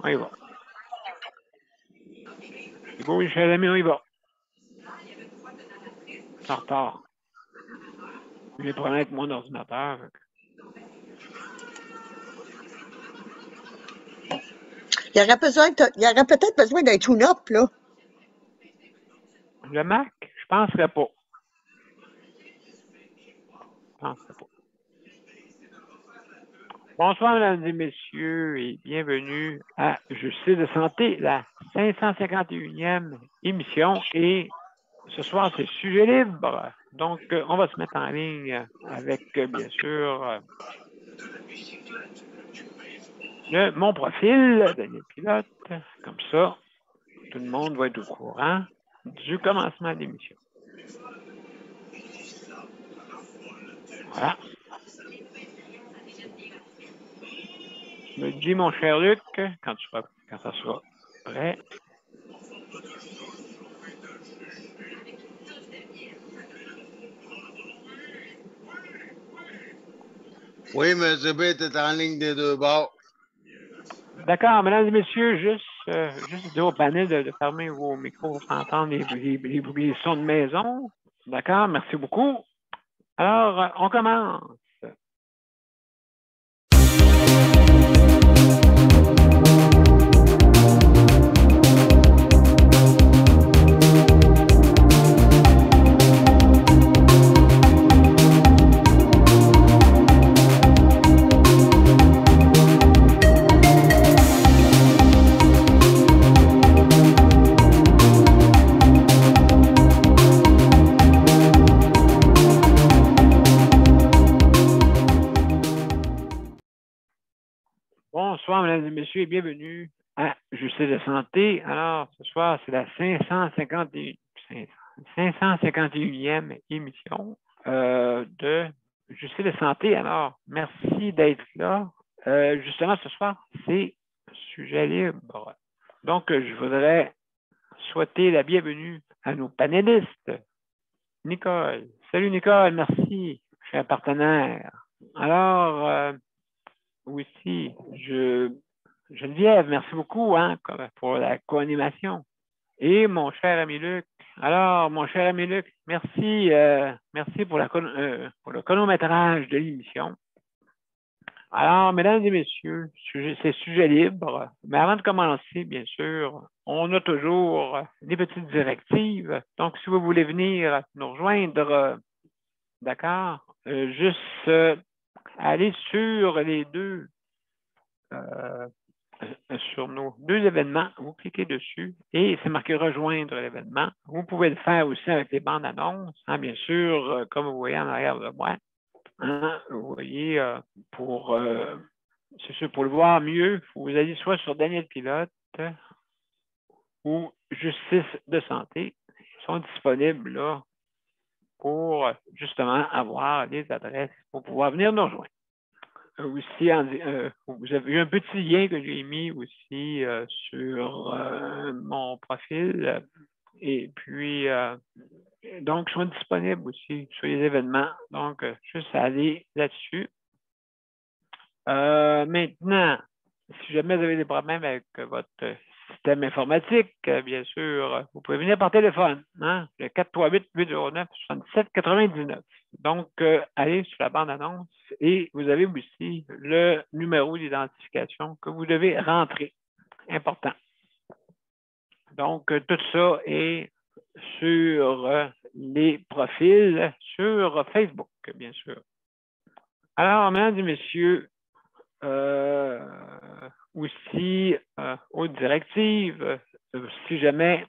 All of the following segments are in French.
On y va. C'est beau, chers amis, on y va. C'est en retard. J'ai des problèmes avec mon ordinateur. Il y aurait peut-être besoin d'un tune-up, là. Le Mac, je penserais pas. Bonsoir, mesdames et messieurs, et bienvenue à Justice de santé, la 551e émission. Et ce soir, c'est sujet libre. Donc, on va se mettre en ligne avec, bien sûr, mon profil, Daniel Pilote. Comme ça, tout le monde va être au courant du commencement de l'émission. Voilà. Me dis, mon cher Luc, quand ça sera prêt. Oui, M. B est en ligne des deux bords. D'accord, mesdames et messieurs, juste dire au panel de fermer vos micros pour entendre les bruits sons de maison. D'accord, merci beaucoup. Alors, on commence. Bonsoir, mesdames et messieurs, et bienvenue à Justice de santé. Alors, ce soir, c'est la 551e émission de Justice de santé. Alors, merci d'être là. Justement, ce soir, c'est sujet libre. Donc, je voudrais souhaiter la bienvenue à nos panélistes. Nicole. Salut, Nicole, merci, cher partenaire. Alors, aussi, Geneviève, merci beaucoup pour la co-animation. Et mon cher ami Luc. Alors, mon cher ami Luc, merci pour le chronométrage de l'émission. Alors, mesdames et messieurs, c'est sujet libre. Mais avant de commencer, bien sûr, on a toujours des petites directives. Donc, si vous voulez venir nous rejoindre, d'accord, juste aller sur les sur nos deux événements, vous cliquez dessus et c'est marqué rejoindre l'événement. Vous pouvez le faire aussi avec les bandes annonces, bien sûr, comme vous voyez en arrière de moi. Vous voyez, c'est sûr, pour le voir mieux, vous allez soit sur Daniel Pilote ou Justice de santé. Ils sont disponibles là pour justement avoir les adresses pour pouvoir venir nous rejoindre. Aussi, vous avez eu un petit lien que j'ai mis aussi sur mon profil. Et puis, donc, ils sont disponibles aussi sur les événements. Donc, juste aller là-dessus. Maintenant, si jamais vous avez des problèmes avec votre système informatique, bien sûr, vous pouvez venir par téléphone, le 438-809-7799. Donc, allez sur la bande-annonce et vous avez aussi le numéro d'identification que vous devez rentrer. Important. Donc, tout ça est sur les profils sur Facebook, bien sûr. Alors, mesdames et messieurs, aussi aux directives, si jamais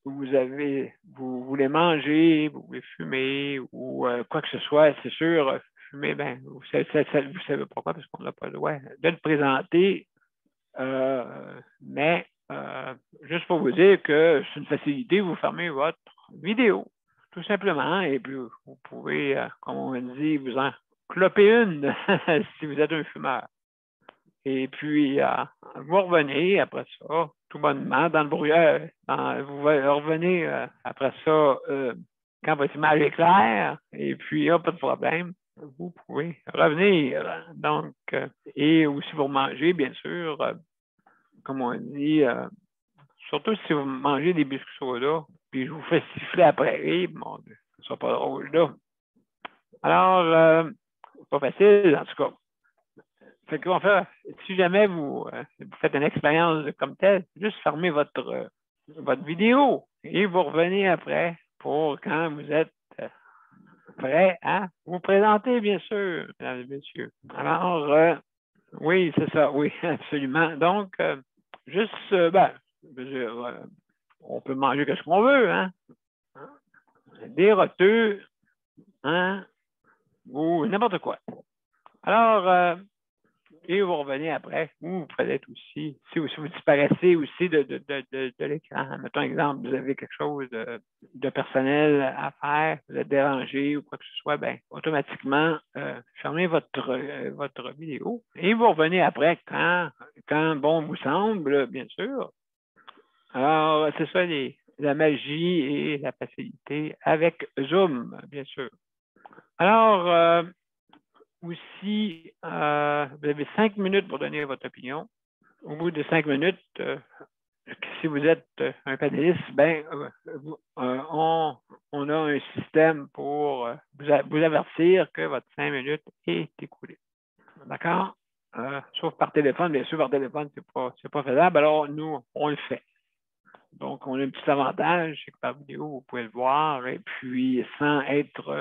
vous voulez manger, vous voulez fumer ou quoi que ce soit, c'est sûr, fumer, vous savez pourquoi, parce qu'on n'a pas le droit de le présenter, mais juste pour vous dire que c'est une facilité, vous fermez votre vidéo, tout simplement, et puis vous pouvez, comme on dit, vous en cloper une si vous êtes un fumeur. Et puis, vous revenez après ça, tout bonnement, dans le brouillard. Vous revenez après ça quand votre image est claire, et puis, pas de problème. Vous pouvez revenir. Donc, et aussi vous mangez, bien sûr, comme on dit, surtout si vous mangez des biscuits soda, puis je vous fais siffler après, et mon Dieu, ça sera pas drôle, là. Alors, pas facile, en tout cas. Fait qu'on va faire, si jamais vous faites une expérience comme telle, juste fermez votre vidéo et vous revenez après pour quand vous êtes prêt à vous présenter, bien sûr, mesdames et messieurs. Alors, oui, c'est ça, oui, absolument. Donc, juste, ben, je veux dire, on peut manger ce qu'on veut, hein? Des roteux, hein? Ou n'importe quoi. Alors, et vous revenez après, ou peut-être aussi, si vous disparaissez aussi de l'écran. Mettons exemple, vous avez quelque chose de personnel à faire, vous êtes dérangé ou quoi que ce soit, bien, automatiquement, fermez votre vidéo et vous revenez après quand bon vous semble, bien sûr. Alors, c'est ça la magie et la facilité avec Zoom, bien sûr. Alors, aussi, vous avez 5 minutes pour donner votre opinion. Au bout de 5 minutes, si vous êtes un panéliste, ben, on a un système pour vous avertir que votre 5 minutes est écoulée. D'accord? Sauf par téléphone. Bien sûr, par téléphone, c'est pas faisable. Alors, nous, on le fait. Donc, on a un petit avantage, c'est que par vidéo, vous pouvez le voir, et puis sans être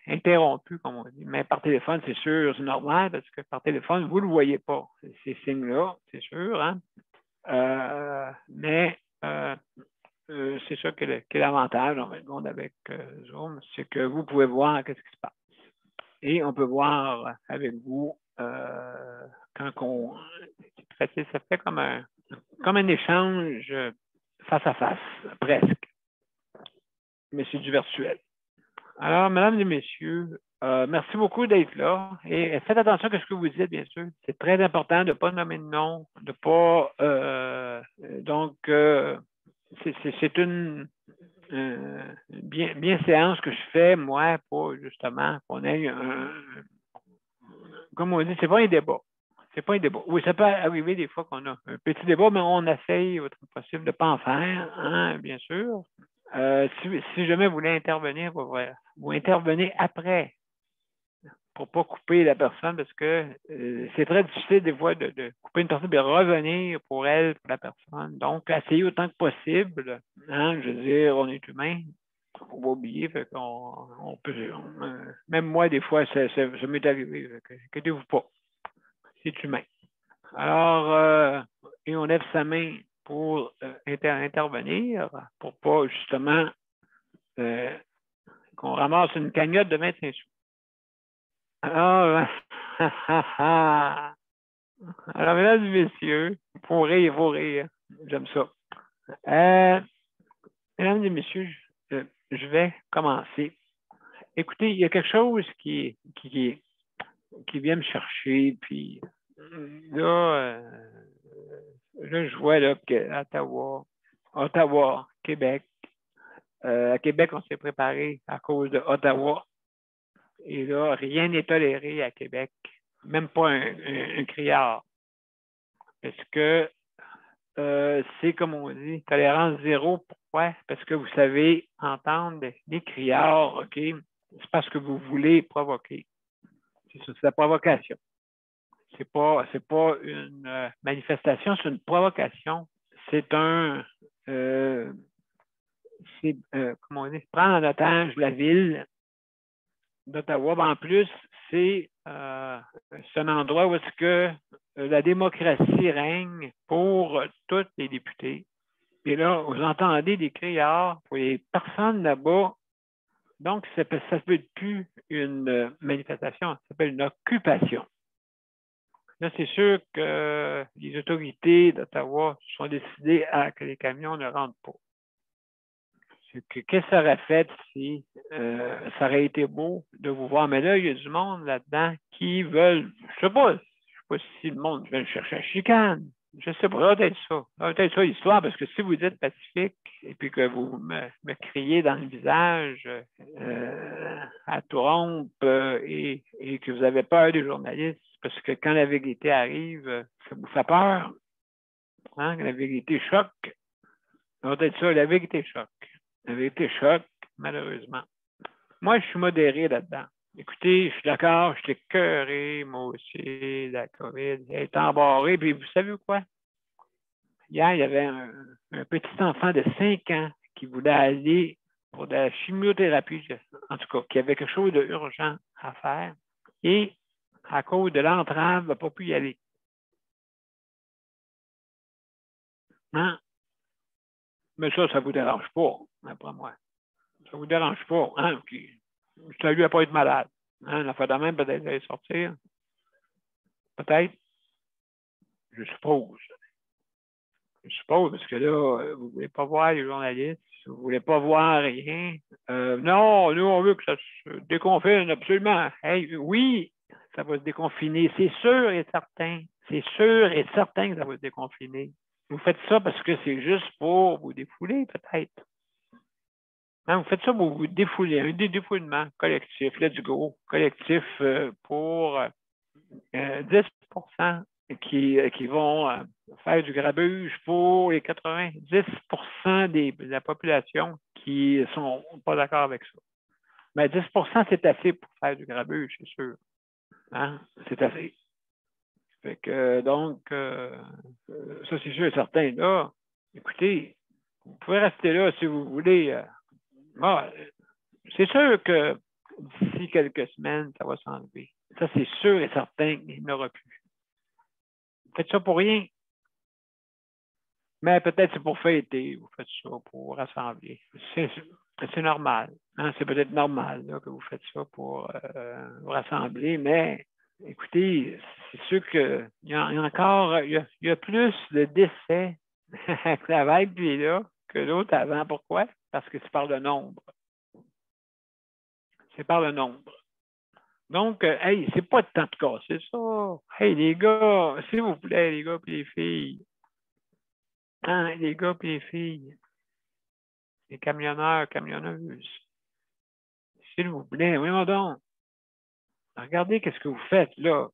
interrompu, comme on dit. Mais par téléphone, c'est sûr, c'est normal, parce que par téléphone, vous ne le voyez pas, ces signes-là, c'est sûr. Hein? Mais c'est ça qui est l'avantage, en fait, avec Zoom, c'est que vous pouvez voir ce qui se passe. Et on peut voir avec vous quand ça fait comme un échange face à face, presque. Mais c'est du virtuel. Alors, mesdames et messieurs, merci beaucoup d'être là. Et faites attention à ce que vous dites, bien sûr. C'est très important de ne pas nommer de nom, de ne pas. C'est une bien séance que je fais, moi, pour justement qu'on ait comme on dit, c'est pas un débat. C'est pas un débat. Oui, ça peut arriver des fois qu'on a un petit débat, mais on essaye autant que possible de ne pas en faire, hein, bien sûr. Si jamais vous voulez intervenir, vous intervenez après pour ne pas couper la personne parce que c'est très difficile des fois de couper une personne et de revenir pour elle, pour la personne. Donc, essayez autant que possible. Hein, je veux dire, on est humain. Il ne faut pas oublier. Fait qu'on peut, même moi, des fois, ça m'est arrivé. Inquiétez-vous pas. C'est humain. Alors, et on lève sa main pour intervenir, pour pas justement qu'on ramasse une cagnotte de 25 sous. Alors, mesdames et messieurs, il faut rire. J'aime ça. Mesdames et messieurs, je vais commencer. Écoutez, il y a quelque chose qui vient me chercher, puis là, je vois là, que Ottawa, Québec. À Québec, on s'est préparé à cause de Ottawa. Et là, rien n'est toléré à Québec, même pas un criard. Parce que c'est comme on dit, tolérance zéro. Pourquoi? Parce que vous savez entendre des criards, OK? C'est parce que vous voulez provoquer. C'est la provocation. C'est pas une manifestation, c'est une provocation. C'est comment on dit, prendre en otage la ville d'Ottawa. En plus, c'est un endroit où est-ce que la démocratie règne pour tous les députés. Et là, vous entendez des criards pour les personnes là-bas. Donc, ça ne peut plus une manifestation, ça s'appelle une occupation. Là, c'est sûr que les autorités d'Ottawa sont décidées à que les camions ne rentrent pas. Qu'est-ce que ça aurait fait si ça aurait été beau de vous voir? Mais là, il y a du monde là-dedans qui veulent, je ne sais pas si le monde veut chercher à chicane. Je sais pas, ça doit être ça. Ça doit être ça l'histoire, parce que si vous dites Pacifique et puis que vous me criez dans le visage à trompe et que vous avez peur des journalistes, parce que quand la vérité arrive, ça vous fait peur. Hein? La vérité choque. Ça doit être ça, la vérité choque. La vérité choque, malheureusement. Moi, je suis modéré là-dedans. Écoutez, je suis d'accord, je suis écœuré, moi aussi, la COVID. Elle est embarrée. Puis vous savez quoi? Hier, il y avait un petit enfant de 5 ans qui voulait aller pour de la chimiothérapie, en tout cas, qui avait quelque chose d'urgent à faire. Et à cause de l'entrave, il n'a pas pu y aller. Hein? Mais ça ne vous dérange pas, d'après moi. Ça ne vous dérange pas. Hein? Ça lui a pas été malade. Hein? La fois de même, peut-être d'aller sortir. Peut-être. Je suppose. Je suppose, parce que là, vous ne voulez pas voir les journalistes, vous ne voulez pas voir rien. Non, nous, on veut que ça se déconfine absolument. Hey, oui, ça va se déconfiner. C'est sûr et certain. C'est sûr et certain que ça va se déconfiner. Vous faites ça parce que c'est juste pour vous défouler, peut-être. Hein, vous faites ça pour vous défouler. Un défoulement collectif, let's go, collectif pour 10% qui vont faire du grabuge pour les 90% de la population qui ne sont pas d'accord avec ça. Mais 10%, c'est assez pour faire du grabuge, c'est sûr. Hein? C'est assez. Fait que, donc, ça, c'est sûr et certain. Là, écoutez, vous pouvez rester là si vous voulez. C'est sûr que d'ici quelques semaines, ça va s'enlever. Ça, c'est sûr et certain qu'il n'y en aura plus. Faites ça pour rien. Mais peut-être c'est pour fêter, vous faites ça pour rassembler. C'est normal. Hein? C'est peut-être normal là, que vous faites ça pour vous rassembler, mais écoutez, c'est sûr qu'il y a encore, il y a plus de décès avec la vague qui est là que l'autre avant. Pourquoi? Parce que c'est par le nombre. C'est par le nombre. Donc, hey, c'est pas de temps de casser ça. Hey, les gars, s'il vous plaît, les gars et les filles. Hein, les gars et les filles. Les camionneurs, camionneuses. S'il vous plaît, voyons donc. Regardez qu'est-ce que vous faites là.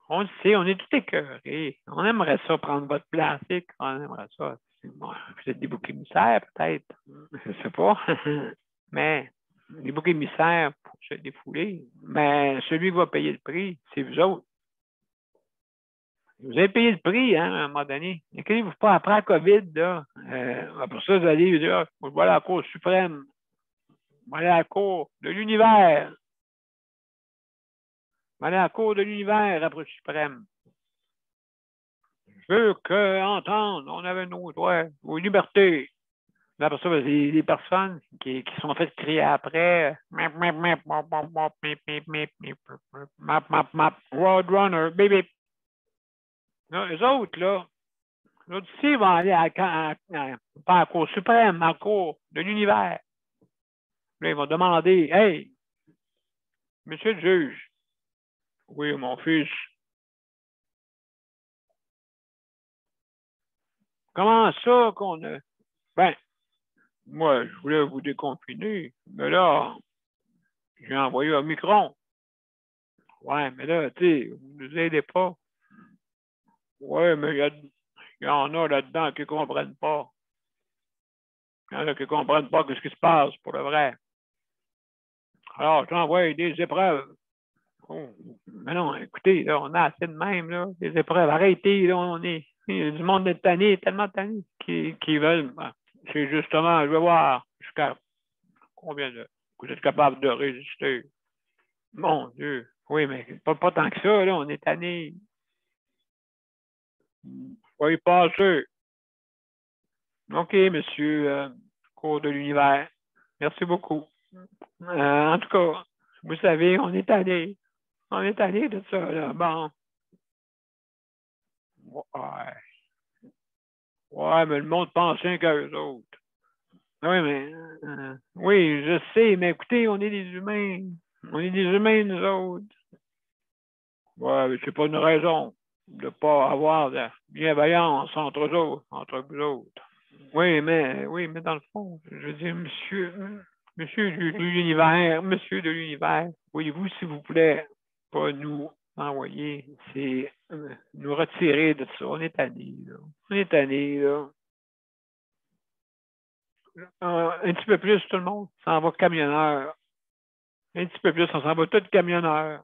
On le sait, on est tout écœurés. On aimerait ça prendre votre place. On aimerait ça. Bon, vous êtes des boucs émissaires, peut-être. Je sais pas. Mais les boucs émissaires pour se défouler. Mais celui qui va payer le prix, c'est vous autres. Vous avez payé le prix, hein, à un moment donné. Inquiétez-vous pas, après la COVID, là, pour ça, vous allez dire, voilà la Cour suprême. Voilà la Cour de l'univers. Voilà la Cour de l'univers après le suprême. Je veux entendre, on avait nos droits, nos libertés. Là, pour ça, les personnes qui sont faites crier après, Roadrunner, baby. Les autres, là, l'autre ici vont aller pas à la Cour suprême, à la Cour de l'univers. Là, ils vont demander, hey, monsieur le juge, oui, mon fils, comment ça qu'on a. Ben, moi, je voulais vous déconfiner, mais là, j'ai envoyé un micron. Ouais, mais là, tu sais, vous ne nous aidez pas. Ouais, mais il y en a là-dedans qui ne comprennent pas. Il y en a qui ne comprennent pas ce qui se passe pour le vrai. Alors, j'envoie des épreuves. Oh, mais non, écoutez, là, on a assez de même, là, des épreuves. Arrêtez, là, il y a du monde de tanné, tellement tanné, qui veulent. Ben, c'est justement, je vais voir jusqu'à combien vous êtes capable de résister. Mon Dieu. Oui, mais pas tant que ça, là, on est tanné. Faut y passer. OK, monsieur Cour de l'univers. Merci beaucoup. En tout cas, vous savez, on est tanné. On est tanné de ça, là. Bon. Ouais. Ouais, mais le monde pense rien qu'à eux autres. Oui, mais oui, je sais, mais écoutez, on est des humains. On est des humains, nous autres. Ouais, mais c'est pas une raison. de ne pas avoir de bienveillance entre eux autres, entre vous autres. Oui, mais dans le fond, je veux dire, monsieur de l'univers, voyez-vous, s'il vous plaît, pas nous envoyer, c'est nous retirer de ça. On est tanné, là. On est tanné, là. Un petit peu plus, tout le monde s'en va camionneur. Un petit peu plus, on s'en va tout camionneur.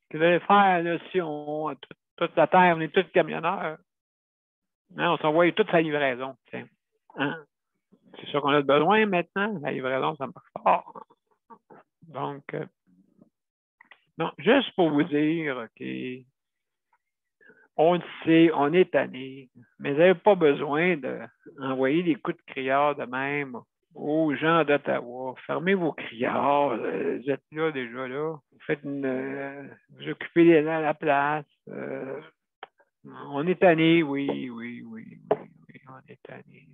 Ce que vous allez faire, là, si toute la terre, on est tous camionneurs. Hein, on s'envoie toute sa livraison. Hein? C'est ça qu'on a besoin maintenant. La livraison, ça marche fort. Donc, non, juste pour vous dire, OK, on le sait, on est tanné, mais vous n'avez pas besoin d'envoyer des coups de criard de même aux gens d'Ottawa. Fermez vos criards. Vous êtes là déjà, là. Vous faites vous occupez la place. On est tanné, oui. On est tanné.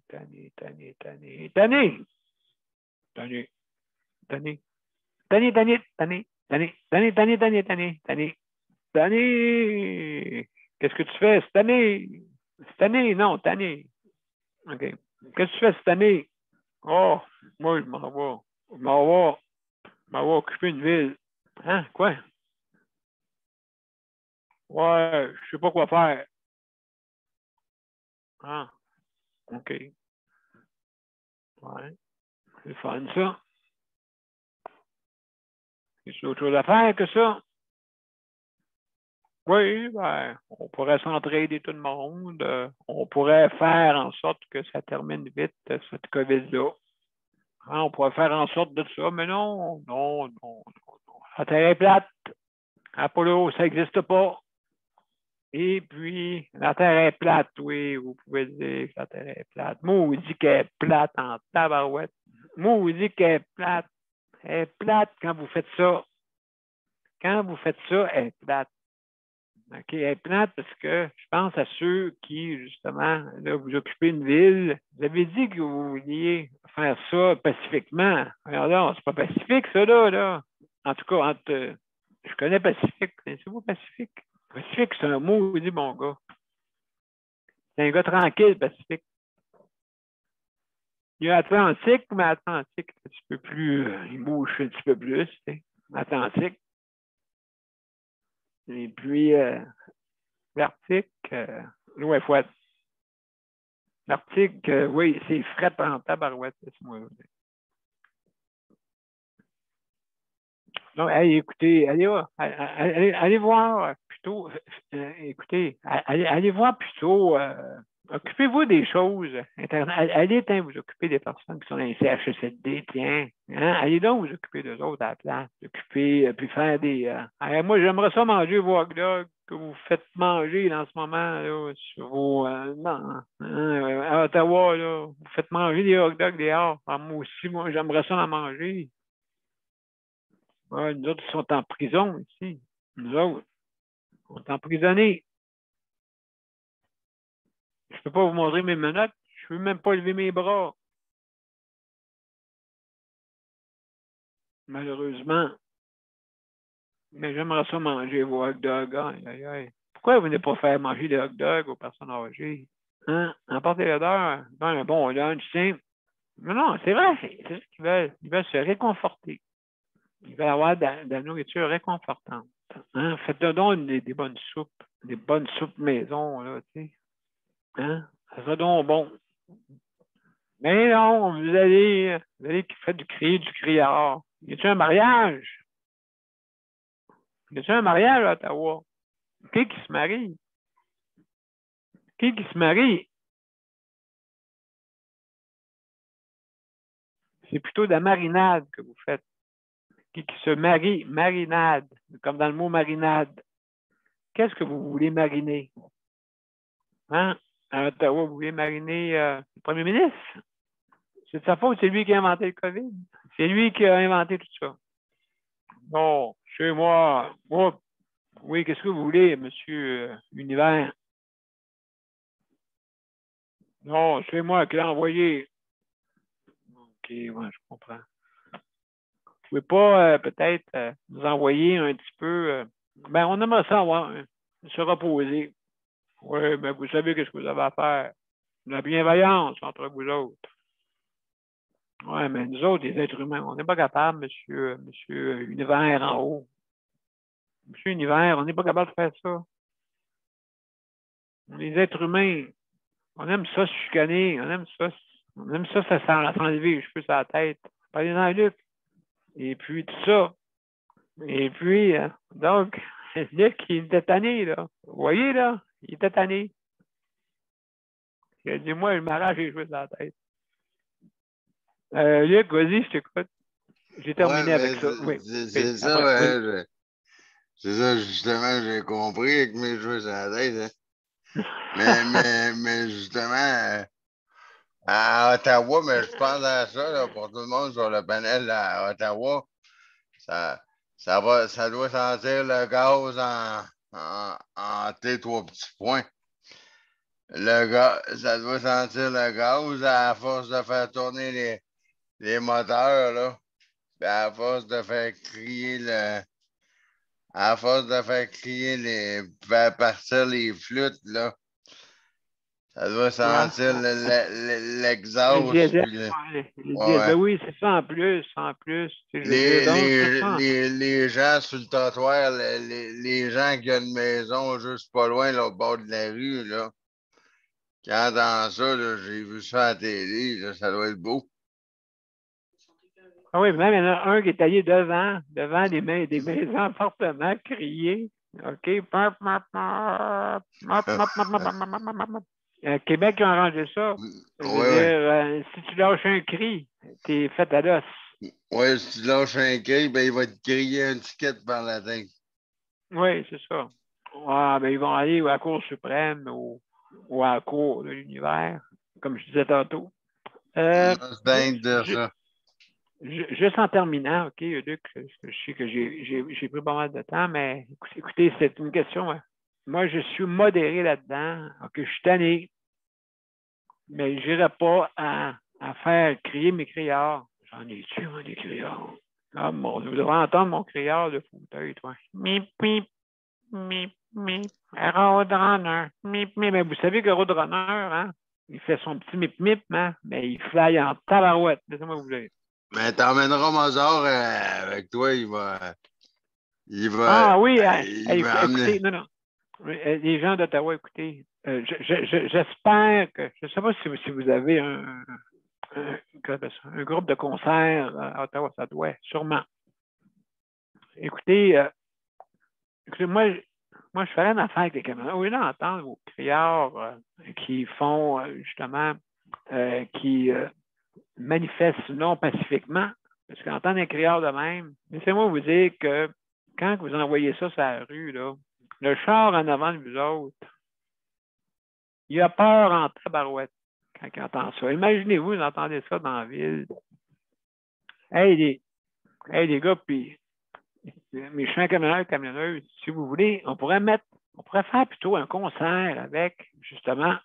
Qu'est-ce que tu fais cette année? Cette année, non, tanné. OK. Qu'est-ce que tu fais cette année? Oh, moi, je m'en vais occuper une ville. Hein? Quoi? Ouais, je sais pas quoi faire. Ah, OK. Ouais. C'est fun, ça. C'est autre chose à faire que ça. Oui, ben, on pourrait s'entraider tout le monde. On pourrait faire en sorte que ça termine vite, cette COVID-là. Hein, on pourrait faire en sorte de ça, mais non. La Terre est plate. Apollo, ça n'existe pas. Et puis, la Terre est plate, oui, vous pouvez dire que la Terre est plate. Moi, on dit qu'elle est plate en tabarouette. Moi, on dit qu'elle est plate. Elle est plate quand vous faites ça. Quand vous faites ça, elle est plate. OK, elle est plate parce que je pense à ceux qui, justement, là, vous occupez une ville. Vous avez dit que vous vouliez faire ça pacifiquement. Alors là, c'est pas pacifique, ça, là. En tout cas, je connais Pacifique. Connaissez-vous Pacifique? Pacifique, c'est un mot, dit mon gars. C'est un gars tranquille, Pacifique. Il y a Atlantique, mais Atlantique, un petit peu plus, il bouge un petit peu plus, tu sais. Atlantique. Et puis, l'Arctique, l'Ouest fouette. L'Arctique, oui, c'est fret en tabarouette, laisse-moi dire. Donc, écoutez, allez voir plutôt, écoutez, allez voir plutôt, occupez-vous des choses. Allez vous occuper des personnes qui sont dans les CHSLD, tiens. Hein? Allez donc vous occuper d'eux autres à la place. Occuper, puis faire des... moi, j'aimerais ça manger vos hot dogs que vous faites manger en ce moment là, sur vos... non, hein, à Ottawa, là, vous faites manger des hot dogs dehors. Moi aussi, j'aimerais ça en manger. Ouais, nous autres, ils sont en prison ici. Nous autres, on est emprisonnés. Je ne peux pas vous montrer mes menottes. Je ne peux même pas lever mes bras. Malheureusement. Mais j'aimerais ça manger vos hot dogs. Aïe, aïe, aïe. Pourquoi vous venez pas faire manger des hot dogs aux personnes âgées? Hein? Emportez-le d'heure. Un bon lunch, tiens. Non, c'est vrai. C'est ce qu'ils veulent. Ils veulent se réconforter. Ils veulent avoir de la nourriture réconfortante. Hein? Faites-le donc des bonnes soupes. Des bonnes soupes maison, là, tu sais. Hein? Ça serait donc bon. Mais non, vous allez faire du criard. Y a-t-il un mariage? Y a-t-il un mariage à Ottawa? Qui se marie? Qui se marie? C'est plutôt de la marinade que vous faites. Qui se marie? Marinade, comme dans le mot marinade. Qu'est-ce que vous voulez mariner? Hein? À Ottawa, vous voulez mariner le premier ministre? C'est de sa faute, c'est lui qui a inventé le COVID. C'est lui qui a inventé tout ça. Bon, chez moi, oui, qu'est-ce que vous voulez, monsieur Univers? Non, c'est moi qui l'ai envoyé. OK, ouais, je comprends. Vous pouvez pas peut-être nous envoyer un petit peu Ben, on aimerait ça se reposer. Oui, mais vous savez qu'est-ce que vous avez à faire. La bienveillance entre vous autres. Oui, mais nous autres, les êtres humains, on n'est pas capable, monsieur Univers en haut. Monsieur Univers, on n'est pas capable de faire ça. Les êtres humains, on aime ça se chicaner, on aime ça s'enlever les cheveux sur la tête. Parlez-en, Luc. Et puis, tout ça. Et puis, donc, Luc, il était tanné, là. Vous voyez, là? Il était tanné. Il a dit, moi, je m'arrache les cheveux sur la tête. Luc, vas-y, je t'écoute. J'ai terminé avec ça. Oui. C'est ça, Après, oui. c'est ça, justement, j'ai compris avec mes cheveux sur la tête. Hein. mais justement, à Ottawa, mais je pense à ça, là, pour tout le monde sur le panel à Ottawa, ça doit sentir le gaz en T3 petits points. Ça doit sentir le gaz à force de faire tourner les moteurs, là. Puis à force de faire crier faire partir les flûtes, là. Ça doit sentir l'exhaust. Les diesel, oui, c'est ça en plus, Les gens sur le trottoir, les gens qui ont une maison juste pas loin, là, au bord de la rue, là. Qui entendent ça, là, j'ai vu ça à la télé, là, ça doit être beau. Ah oui, même il y en a un qui est allé devant des maisons fortement crier. OK? Québec, ils ont arrangé ça. Je veux dire, si tu lâches un cri, t'es fait à l'os. Oui, si tu lâches un cri, ben, il va te crier un ticket par la tête. Oui, c'est ça. Ah, ben, ils vont aller à la Cour suprême ou à la Cour de l'univers, comme je disais tantôt. C'est dingue de ça. Juste en terminant, OK, Luc, je sais que j'ai pris pas mal de temps, mais écoutez, c'est une question. Hein. Moi, je suis modéré là-dedans. OK, je suis tanné, mais je n'irai pas à faire crier mes criards. J'en ai-tu, moi, des criards? Ah, bon, vous devrez entendre mon criard de fauteuil, toi. Mip, mip, mip, mip. Roadrunner. Mip, mip. Mais vous savez que Roadrunner, hein, il fait son petit mip, mip, hein, mais il fly en tabarouette. Laissez-moi vous dire. Mais t'emmèneras Mozart avec toi, il va Ah oui, amener. écoutez, non. Les gens d'Ottawa, écoutez, j'espère que, je ne sais pas si vous avez un groupe de concert à Ottawa, ça doit, sûrement. Écoutez, moi, je ferais une affaire avec les caméras. Oui, là, entendre vos criards qui font, justement, qui manifestent non pacifiquement, parce qu'entendre un criard de même, laissez-moi vous dire que quand vous envoyez ça sur la rue, là, le char en avant de vous autres, il a peur en tabarouette quand il entend ça. Imaginez-vous, vous entendez ça dans la ville. Hey, les gars, puis mes chers camionneurs, si vous voulez, on pourrait faire plutôt un concert avec, justement,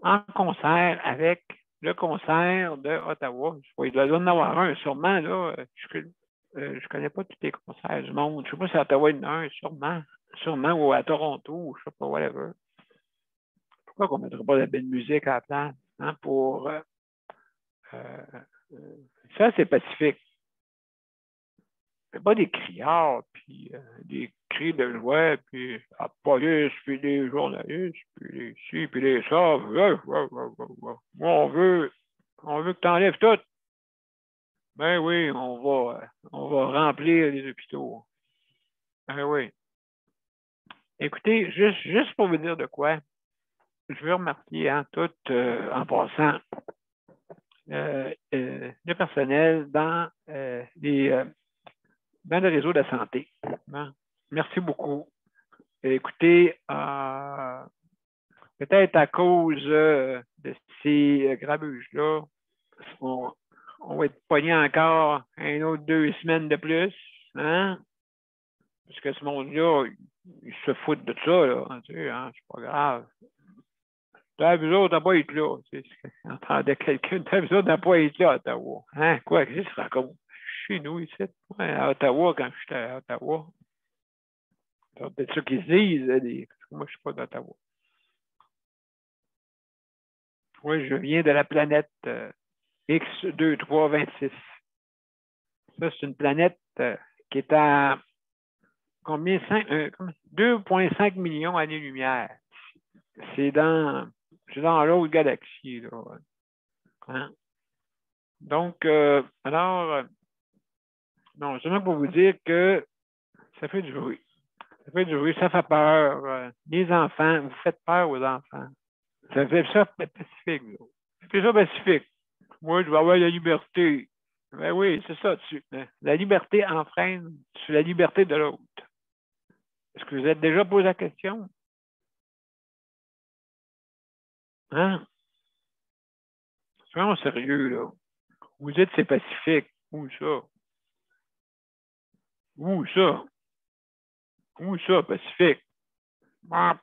en concert avec le concert de Ottawa. Il doit y en avoir un, sûrement, là. Je connais pas tous les concerts du monde. Je ne sais pas si à Ottawa, il y en a un, sûrement, ou à Toronto, ou je ne sais pas, whatever. Pourquoi qu'on ne mettrait pas de la belle musique à la place, hein, pour... ça, c'est pacifique. C'est pas des criards, puis des cris de joie, puis la police, puis les journalistes, puis les ci, puis les ça. On veut que tu enlèves tout. Ben oui, on va remplir les hôpitaux. Ben oui. Écoutez, juste pour vous dire de quoi, je veux remercier tout en passant le personnel dans dans le réseau de la santé. Bon. Merci beaucoup. Écoutez, peut-être à cause de ces grabuges-là, on va être pogné encore un autre 2 semaines de plus. Hein? Parce que ce monde-là, il se fout de ça. Là, tu sais, hein? C'est pas grave. Vous autres, t'as pas été là. Entendait quelqu'un, vous autres, t'as pas été là à Ottawa. Hein? Quoi, qu'est-ce que ça raconte? Chez nous, ici, à Ottawa, quand j'étais à Ottawa. C'est peut-être ça qu'ils se disent, parce que moi, je ne suis pas d'Ottawa. Oui, je viens de la planète X2326. Ça, c'est une planète qui est à combien? 2,5 millions d'années-lumière. C'est dans l'autre galaxie. Là. Hein? Donc, non, seulement pour vous dire que ça fait du bruit. Ça fait du bruit, ça fait peur. Les enfants, vous faites peur aux enfants. Ça fait ça pacifique. Là. Ça fait ça pacifique. Moi, je vais avoir la liberté. Ben oui, c'est ça. La liberté enfreint sur la liberté de l'autre. Est-ce que vous êtes déjà posé la question? Hein? Soyons sérieux, là. Vous dites c'est pacifique. Où ça? Où ça? Où ça, pacifique? Non,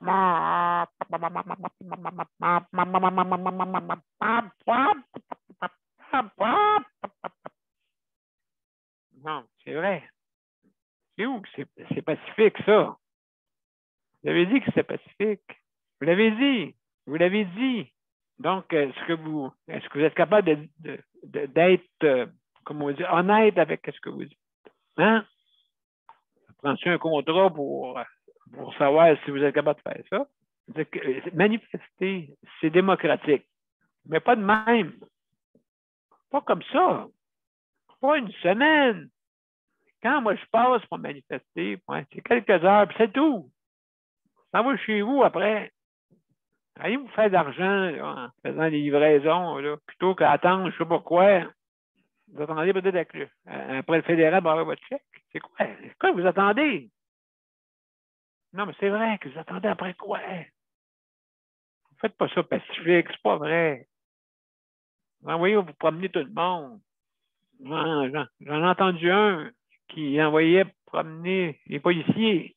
c'est vrai. C'est où que c'est pacifique, ça? Vous avez dit que c'était pacifique. Vous l'avez dit. Vous l'avez dit. Donc, est-ce que vous êtes capable d'être, comment on dit, honnête avec ce que vous dites? Hein? Prends-tu un contrat pour savoir si vous êtes capable de faire ça? Manifester, c'est démocratique. Mais pas de même. Pas comme ça. Pas une semaine. Quand moi je passe pour manifester, c'est quelques heures, puis c'est tout. Ça va chez vous après. Allez vous faire de l'argent en faisant des livraisons, là, plutôt qu'attendre, je ne sais pas quoi. Vous attendez peut-être après le fédéral pour avoir votre chèque. C'est quoi? C'est quoi que vous attendez? Non, mais c'est vrai que vous attendez après quoi? Vous faites pas ça pacifique, c'est pas vrai. Vous envoyez vous promener tout le monde. J'en ai entendu un qui envoyait promener les policiers.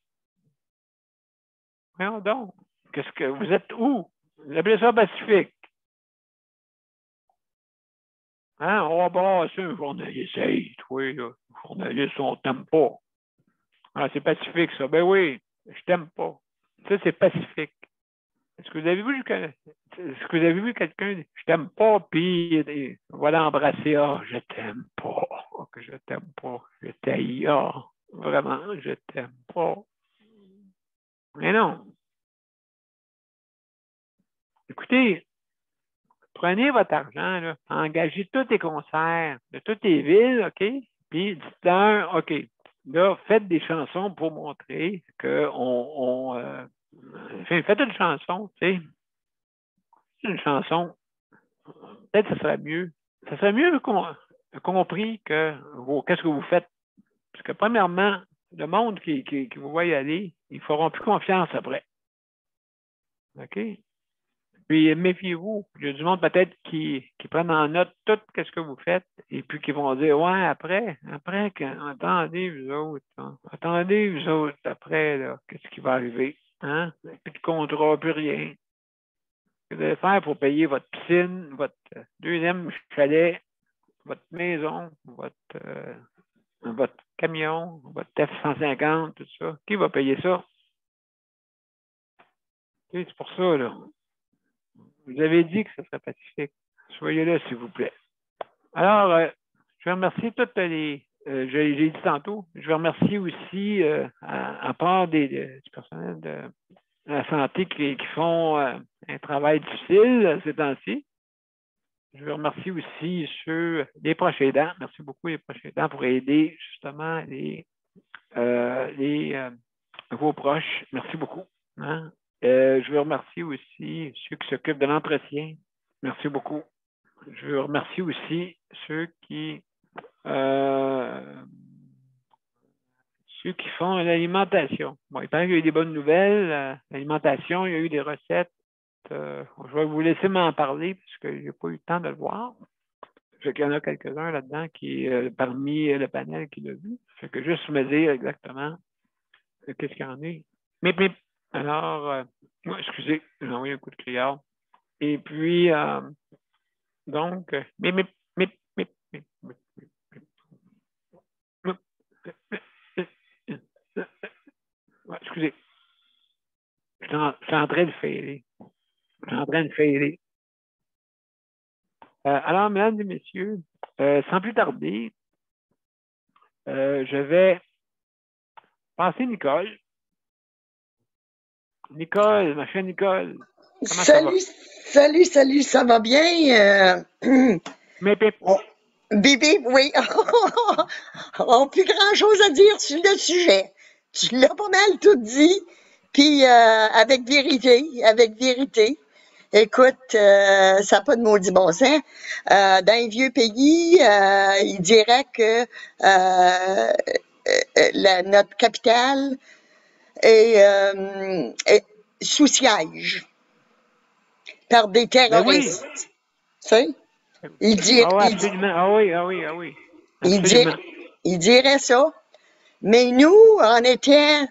Voyons donc. Qu'est-ce que vous êtes où? Vous appelez ça pacifique. Hein? On va brasser un journaliste. Hey, toi, là, journaliste, on t'aime pas. Ah, c'est pacifique, ça. Ben oui, je t'aime pas. Ça, c'est pacifique. Est-ce que vous avez vu quelqu'un, je t'aime pas, puis voilà embrasser, ah, je t'aime pas, que je t'aime pas, je t'haïs, ah, vraiment, je t'aime pas. Mais non. Écoutez, prenez votre argent, là, engagez tous les concerts de toutes les villes, OK? Puis dites-leur, OK, là, faites des chansons pour montrer faites une chanson, tu sais. Une chanson, peut-être que ce serait mieux. Ça serait mieux compris que qu'est-ce que vous faites. Parce que premièrement, le monde qui vous voit y aller, ils ne feront plus confiance après. OK? Puis méfiez-vous. Il y a du monde peut-être qui prennent en note tout ce que vous faites et puis qui vont dire ouais, après, attendez, vous autres, après, là, qu'est-ce qui va arriver? Hein? Plus de contrat, plus rien. Ce que vous allez faire pour payer votre piscine, votre deuxième chalet, votre maison, votre camion, votre F-150, tout ça. Qui va payer ça? C'est pour ça, là. Vous avez dit que ce serait pacifique. Soyez là, s'il vous plaît. Alors, je vais remercier toutes les. J'ai dit tantôt, je vais remercier aussi, à part du personnel de la santé qui font un travail difficile ces temps-ci. Je veux remercier aussi les proches aidants. Merci beaucoup, les proches aidants, pour aider justement vos proches. Merci beaucoup. Hein? Je veux remercier aussi ceux qui s'occupent de l'entretien. Merci beaucoup. Je veux remercier aussi ceux qui font l'alimentation. Bon, il paraît qu'il y a eu des bonnes nouvelles. L'alimentation, il y a eu des recettes. Je vais vous laisser m'en parler parce que je n'ai pas eu le temps de le voir. Fait qu'il y en a quelques-uns là-dedans qui, parmi le panel qui l'a vu. Fait que juste me dire exactement qu'est-ce qu'il y en est. Mais alors, excusez, j'ai envoyé un coup de criard. Et puis, donc, Ouais, excusez. Je suis en train de failler. Je suis en train de failler. Alors, mesdames et messieurs, sans plus tarder, je vais passer Nicole. Nicole, ma chère Nicole, comment ça va? Salut, ça va bien? Mais Pip, Bibi, oui. On n'a plus grand-chose à dire sur le sujet. Tu l'as pas mal tout dit, puis avec vérité. Écoute, ça n'a pas de maudit bon sens. Dans un vieux pays, il dirait que notre capitale est sous siège par des ben oui. terroristes. Tu sais? Ah oui, absolument. Ah oui. Absolument. Il dirait ça. Mais nous, on était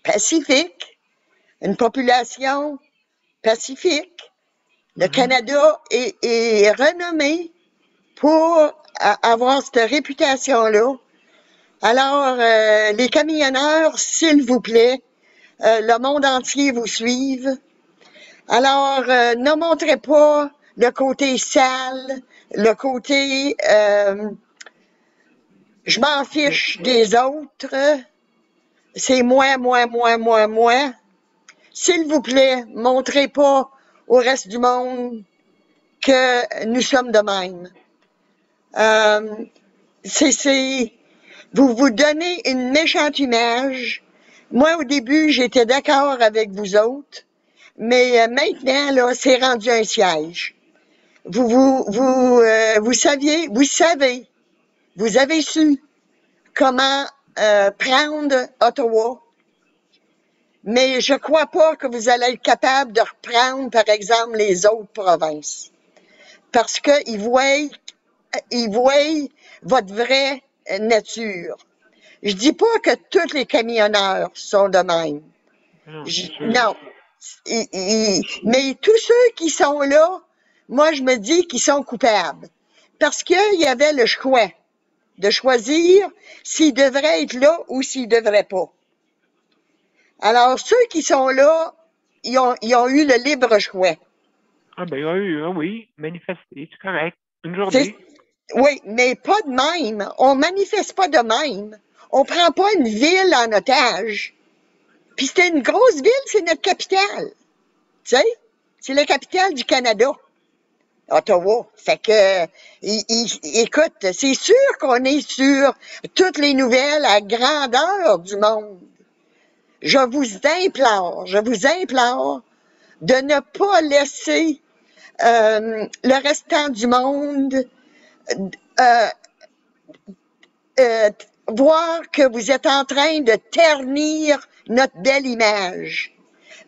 pacifiques, une population pacifique. Le Canada est renommé pour avoir cette réputation-là. Alors, les camionneurs, s'il vous plaît, le monde entier vous suive. Alors, ne montrez pas le côté sale, le côté je m'en fiche des autres, c'est moi. S'il vous plaît, montrez pas au reste du monde que nous sommes de même. Vous vous donnez une méchante image. Moi, au début, j'étais d'accord avec vous autres, mais maintenant, là, c'est rendu un siège. Vous avez su comment prendre Ottawa, mais je crois pas que vous allez être capable de reprendre, par exemple, les autres provinces. Parce qu'ils voient votre vraie nature. Je dis pas que tous les camionneurs sont de même. Non. Mais tous ceux qui sont là, moi, je me dis qu'ils sont coupables. Parce qu'il y avait le choix de choisir s'ils devraient être là ou s'ils ne devraient pas. Alors, ceux qui sont là, ils ont eu le libre choix. Ah ben, il y a eu, oui, manifester, c'est correct. Une journée. Oui, mais pas de même. On manifeste pas de même. On prend pas une ville en otage. Puis c'était une grosse ville, c'est notre capitale. Tu sais? C'est la capitale du Canada. Ottawa. Fait que, écoute, c'est sûr qu'on est sur toutes les nouvelles à grandeur du monde. Je vous implore de ne pas laisser le restant du monde voir que vous êtes en train de ternir notre belle image.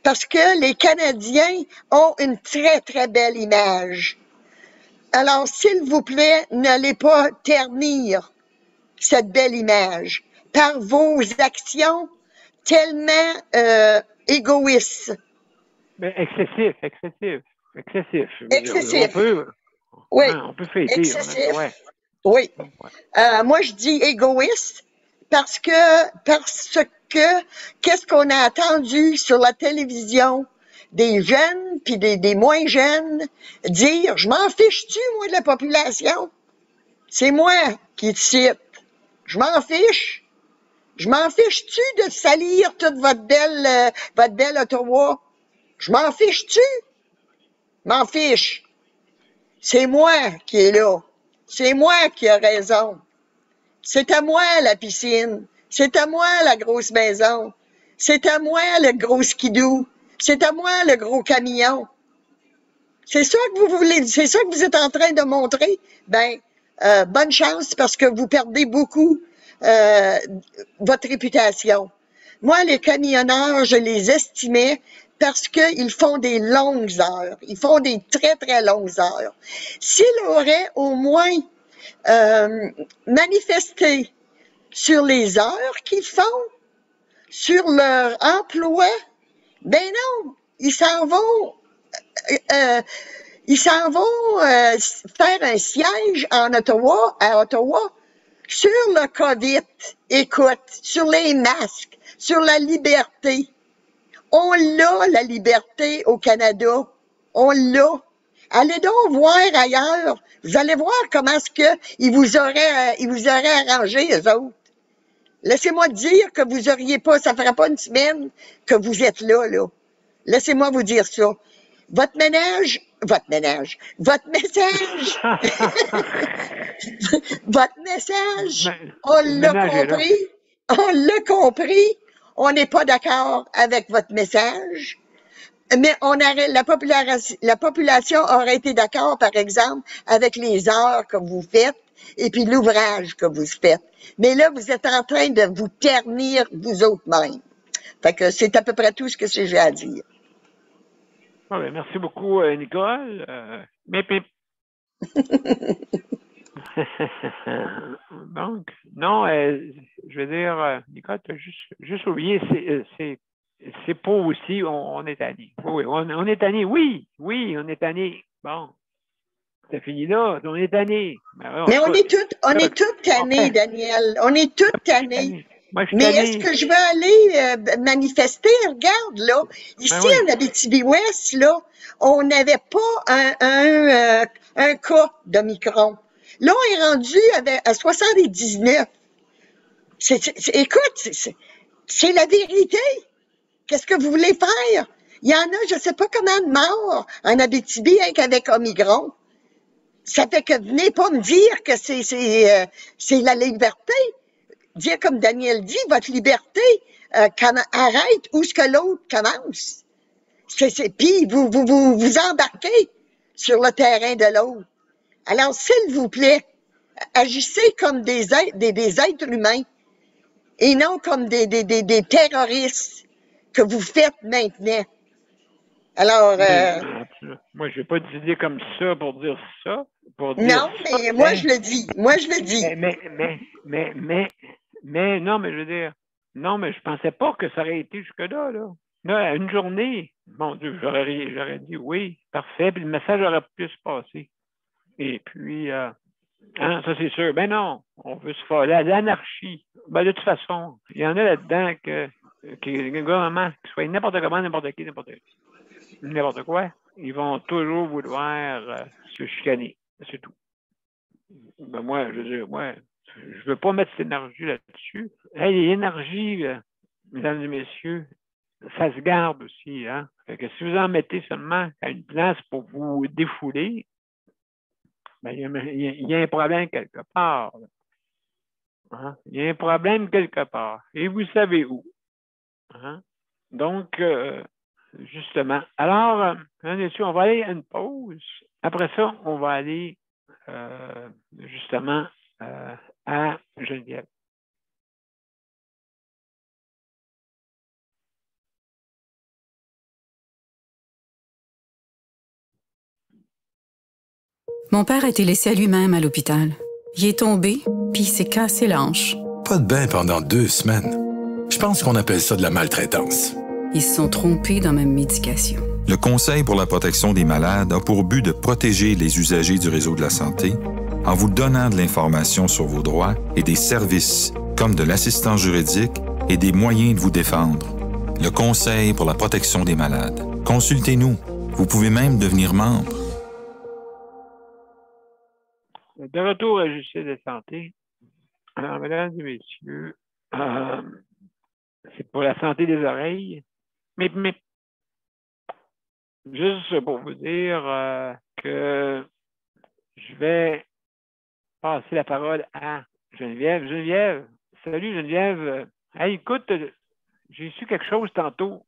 Parce que les Canadiens ont une très, très belle image. Alors, s'il vous plaît, n'allez pas ternir cette belle image par vos actions tellement égoïstes. Ben, excessif. Excessif. On peut fêter. Excessif. Ouais. Oui. Moi, je dis égoïste parce que qu'est-ce qu'on a entendu sur la télévision des jeunes puis des moins jeunes dire, je m'en fiche-tu, moi, de la population? C'est moi qui te cite. Je m'en fiche. Je m'en fiche-tu de salir toute votre belle Ottawa? Je m'en fiche-tu? M'en fiche. C'est moi qui est là. C'est moi qui ai raison. C'est à moi la piscine. C'est à moi la grosse maison. C'est à moi le gros skidoo. C'est à moi le gros camion. C'est ça que vous voulez, c'est ça que vous êtes en train de montrer? Ben, bonne chance parce que vous perdez beaucoup votre réputation. Moi, les camionneurs, je les estimais parce qu'ils font des longues heures. Ils font des très, très longues heures. S'ils auraient au moins manifesté sur les heures qu'ils font, sur leur emploi, ben non, ils s'en vont faire un siège à Ottawa, Sur le COVID, écoute, sur les masques, sur la liberté. On l'a, la liberté au Canada. On l'a. Allez donc voir ailleurs. Vous allez voir comment est-ce qu'ils vous auraient arrangé, eux autres. Laissez-moi dire que vous auriez pas, ça fera pas une semaine que vous êtes là, là. Laissez-moi vous dire ça. Votre message, votre message, on l'a compris, on n'est pas d'accord avec votre message, mais la population aurait été d'accord, par exemple, avec les heures que vous faites et puis l'ouvrage que vous faites. Mais là, vous êtes en train de vous ternir vous autres-mêmes. Fait que c'est à peu près tout ce que j'ai à dire. Ah ben, merci beaucoup, Nicole. Donc, non, je veux dire, Nicole, tu as juste oublié, c'est pas aussi, on est tanné. Oui, on est tanné, oui, on est tanné. Bon, c'est fini là, on est tanné. Mais on est tous tannés, Daniel. On est tous tannés. Mais est-ce que je vais aller manifester? Regarde, là. Ici, en Abitibi-Ouest, là, on n'avait pas un cas d'Omicron. Là, on est rendu à 79. Écoute, c'est la vérité. Qu'est-ce que vous voulez faire? Il y en a, je ne sais pas combien de morts en Abitibi avec Omicron. Ça fait que venez pas me dire que c'est la liberté. Dire comme Daniel dit, votre liberté arrête où ce que l'autre commence. Puis vous embarquez sur le terrain de l'autre. Alors, s'il vous plaît, agissez comme des êtres humains et non comme des terroristes que vous faites maintenant. Alors, moi, je n'ai pas d'idée comme ça pour dire ça. Non, mais moi, je le dis. Moi, je le dis. Mais non, mais je veux dire, non, mais je pensais pas que ça aurait été jusque-là, là. Là, une journée, mon Dieu, j'aurais dit oui, parfait, puis le message aurait pu se passer. Et puis, ça c'est sûr. Ben non, on veut se faire l'anarchie. Ben, de toute façon, il y en a là-dedans que le gouvernement, que ce soit n'importe comment, n'importe qui, n'importe quoi, ils vont toujours vouloir se chicaner. C'est tout. Ben moi, je veux dire, je veux pas mettre cette énergie là-dessus. Hey, l'énergie, mesdames et messieurs, ça se garde aussi, hein. Fait que si vous en mettez seulement à une place pour vous défouler, ben, il y a un problème quelque part. Hein? Il y a un problème quelque part. Et vous savez où. Hein? Donc, justement. Alors, on va aller à une pause. Après ça, on va aller justement à Geneviève. Mon père a été laissé à lui-même à l'hôpital. Il est tombé, puis il s'est cassé l'hanche. Pas de bain pendant 2 semaines. Je pense qu'on appelle ça de la maltraitance. Ils se sont trompés dans ma médication. Le Conseil pour la protection des malades a pour but de protéger les usagers du réseau de la santé en vous donnant de l'information sur vos droits et des services, comme de l'assistance juridique et des moyens de vous défendre. Le Conseil pour la protection des malades. Consultez-nous. Vous pouvez même devenir membre. De retour à Justice de santé. Alors, mesdames et messieurs, c'est pour la santé des oreilles. Mais juste pour vous dire que je vais passer la parole à Geneviève. Geneviève, salut Geneviève. Hey, écoute, j'ai su quelque chose tantôt.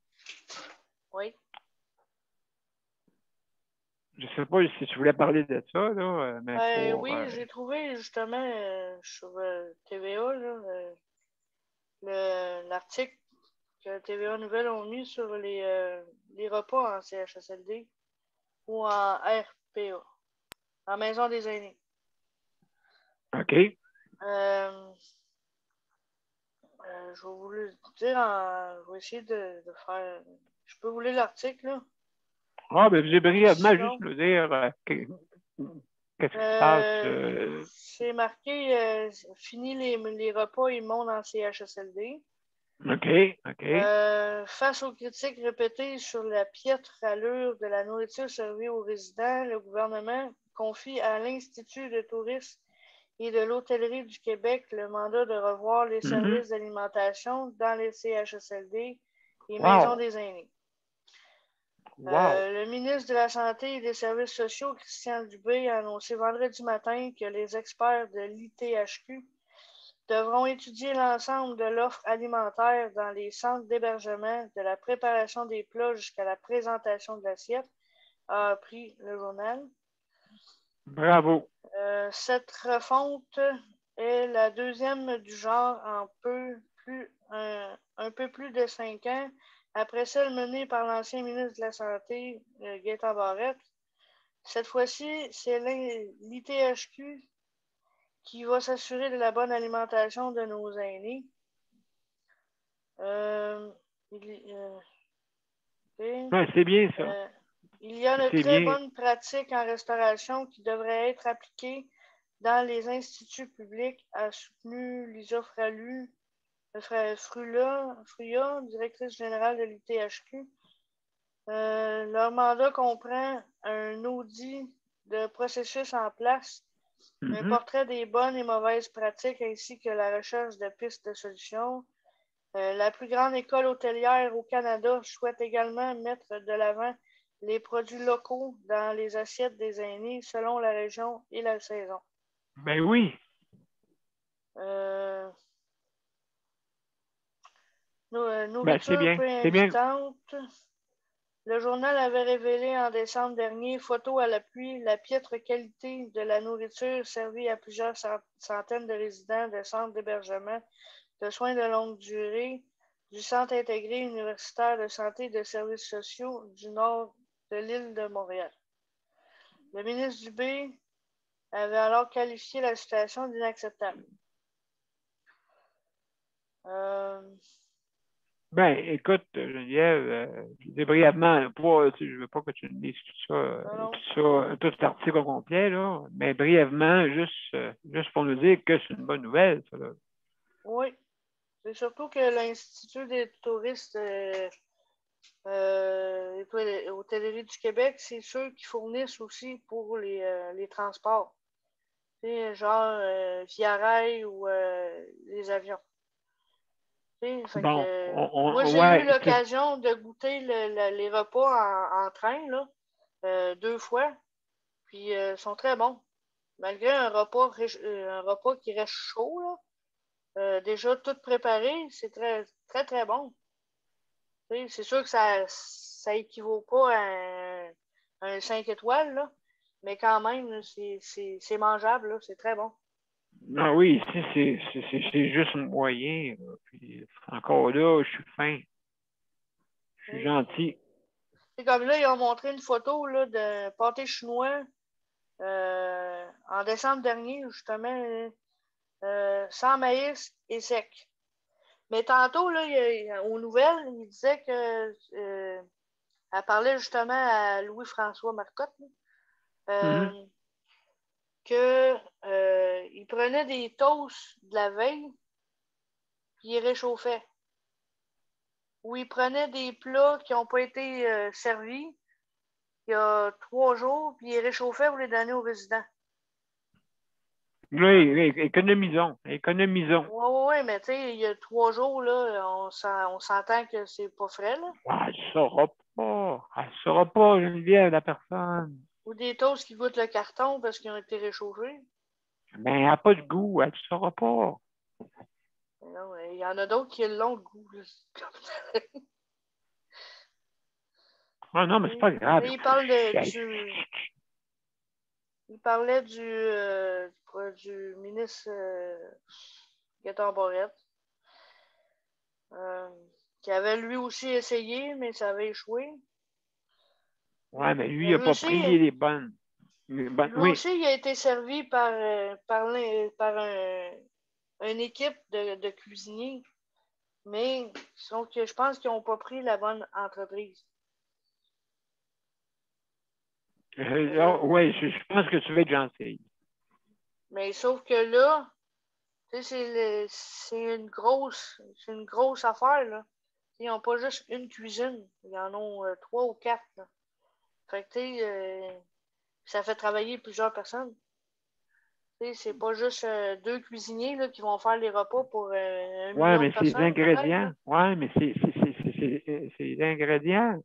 Oui. Je ne sais pas si tu voulais parler de ça, là. Mais oui, j'ai trouvé justement sur TVA l'article que TVA Nouvelles ont mis sur les repas en CHSLD ou en RPA, en maison des aînés. OK. Je vais vous le dire, je vais essayer de faire. Je peux vous lire l'article, là? Ah, ben, j'ai brièvement juste le dire. Qu'est-ce qui se passe? C'est marqué fini les repas immondes en CHSLD. OK. Face aux critiques répétées sur la piètre allure de la nourriture servie aux résidents, le gouvernement confie à l'Institut de tourisme et de l'hôtellerie du Québec le mandat de revoir les services d'alimentation dans les CHSLD et maisons des aînés. Le ministre de la Santé et des Services sociaux, Christian Dubé, a annoncé vendredi matin que les experts de l'ITHQ devront étudier l'ensemble de l'offre alimentaire dans les centres d'hébergement, de la préparation des plats jusqu'à la présentation de l'assiette, a appris le journal. Bravo. Cette refonte est la deuxième du genre en un peu plus de 5 ans, après celle menée par l'ancien ministre de la Santé, Gaétan Barrette. Cette fois-ci, c'est l'ITHQ qui va s'assurer de la bonne alimentation de nos aînés. C'est bien ça. Il y a de très bonnes pratiques en restauration qui devraient être appliquées dans les instituts publics, a soutenu Lisa Fruya, directrice générale de l'ITHQ. Leur mandat comprend un audit de processus en place, un portrait des bonnes et mauvaises pratiques ainsi que la recherche de pistes de solutions. La plus grande école hôtelière au Canada souhaite également mettre de l'avant les produits locaux dans les assiettes des aînés selon la région et la saison. Ben oui. Nourriture peu invitante. Le journal avait révélé en décembre dernier, photo à l'appui, la piètre qualité de la nourriture servie à plusieurs centaines de résidents de centres d'hébergement, de soins de longue durée, du Centre intégré universitaire de santé et de services sociaux du nord de l'île de Montréal. Le ministre Dubé avait alors qualifié la situation d'inacceptable. Ben, écoute, Geneviève, je dis brièvement, je ne veux pas que tu me dises tout cet article au complet, là, mais brièvement, juste pour nous dire que c'est une bonne nouvelle, ça, là. Oui. C'est surtout que l'Institut des touristes hôtellerie du Québec, c'est ceux qui fournissent aussi pour les transports. C'est genre Via Rail ou les avions. Moi, j'ai eu l'occasion de goûter les repas en train, là, 2 fois. Puis, ils sont très bons. Malgré un repas qui reste chaud, là, déjà tout préparé, c'est très, très, très bon. C'est sûr que ça équivaut pas à un 5 étoiles, là, mais quand même, c'est mangeable, là, c'est très bon. Ah oui, c'est juste moyen. Là. Puis encore là, je suis fin. Je suis gentil. C'est comme là, ils ont montré une photo là, de pâté chinois en décembre dernier, justement, sans maïs et sec. Mais tantôt, là, aux nouvelles, il disait que elle parlait justement à Louis-François Marcotte qu'il prenait des toasts de la veille puis il réchauffait. Ou il prenait des plats qui n'ont pas été servis il y a 3 jours puis il réchauffait pour les donner aux résidents. Oui, économisons. Oui, mais tu sais, il y a 3 jours, là, on s'entend que c'est pas frais, là. Ah, elle ne saura pas, Geneviève, la personne. Ou des toasts qui goûtent le carton parce qu'ils ont été réchauffés. Mais elle n'a pas de goût, elle ne saura pas. Non, il y en a d'autres qui l'ont le goût. Ah non, mais c'est pas grave. Il parlait du ministre Gaétan Barrette, qui avait lui aussi essayé, mais ça avait échoué. Oui, mais lui, il n'a pas pris les bonnes. Lui aussi, il a été servi par une équipe de cuisiniers, mais je pense qu'ils n'ont pas pris la bonne entreprise. Oui, je pense que tu veux être gentil. Mais sauf que là, c'est une grosse affaire, là. Ils n'ont pas juste une cuisine, ils en ont 3 ou 4. Là. Fait que, ça fait travailler plusieurs personnes. C'est pas juste 2 cuisiniers là, qui vont faire les repas pour 1 million de personnes. Ouais, mais ces ingrédients, ces ingrédients,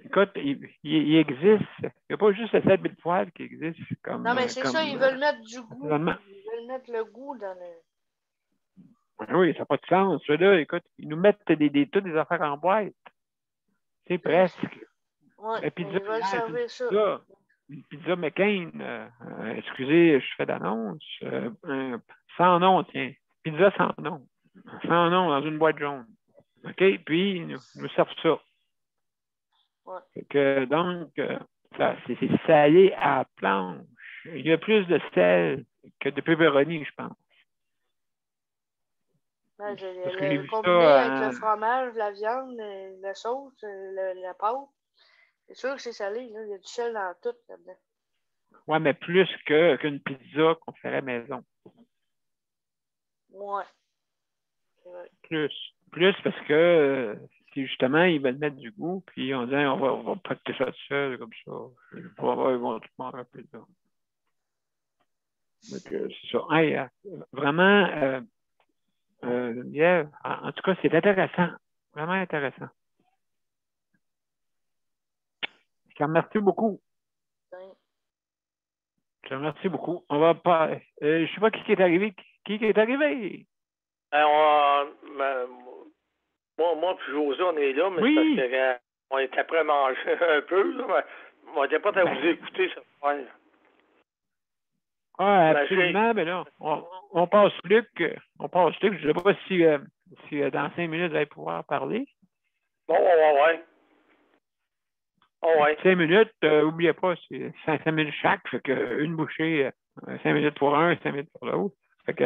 écoute, ils existent. Il n'y a pas juste le sel et le poivre qui existe. Non, mais c'est ça, ils veulent mettre du goût. Ils veulent mettre le goût dans le... Oui, ça n'a pas de sens. Ceux-là, écoute, ils nous mettent toutes des affaires en boîte. C'est presque. Oui, ils veulent servir ça. Une pizza McCain, excusez, je fais d'annonce. Sans nom, tiens. Pizza sans nom. Sans nom dans une boîte jaune. OK? Puis, ils nous servent ça. Ouais. Donc, c'est salé à la planche. Il y a plus de sel que de pepperoni, je pense. Le combiné avec le fromage, la viande, la sauce, la pâte. C'est sûr que c'est salé, là. Il y a du sel dans tout là-dedans. Oui, mais plus qu'une pizza qu'on ferait maison. Ouais. Plus parce que justement, ils veulent mettre du goût, puis on dit on va pacter ça tout seul, comme ça. Ils vont tout m'en rappeler ça. Donc, c'est ça. Hey, vraiment, yeah, en tout cas, c'est intéressant. Vraiment intéressant. Je te remercie beaucoup. Je te remercie beaucoup. On va pas. Je ne sais pas qui est arrivé. Qui est arrivé? Moi puis José, on est là, mais oui. c'est parce qu'on était prêt à manger un peu, là, mais on n'était pas à vous écouter ce soir. Ah, absolument, mais là, on passe Luc. Je ne sais pas si dans 5 minutes, vous allez pouvoir parler. Ouais. 5 minutes, n'oubliez pas, c'est 5 minutes chaque, fait que une bouchée, 5 minutes pour un, 5 minutes pour l'autre. Fait que,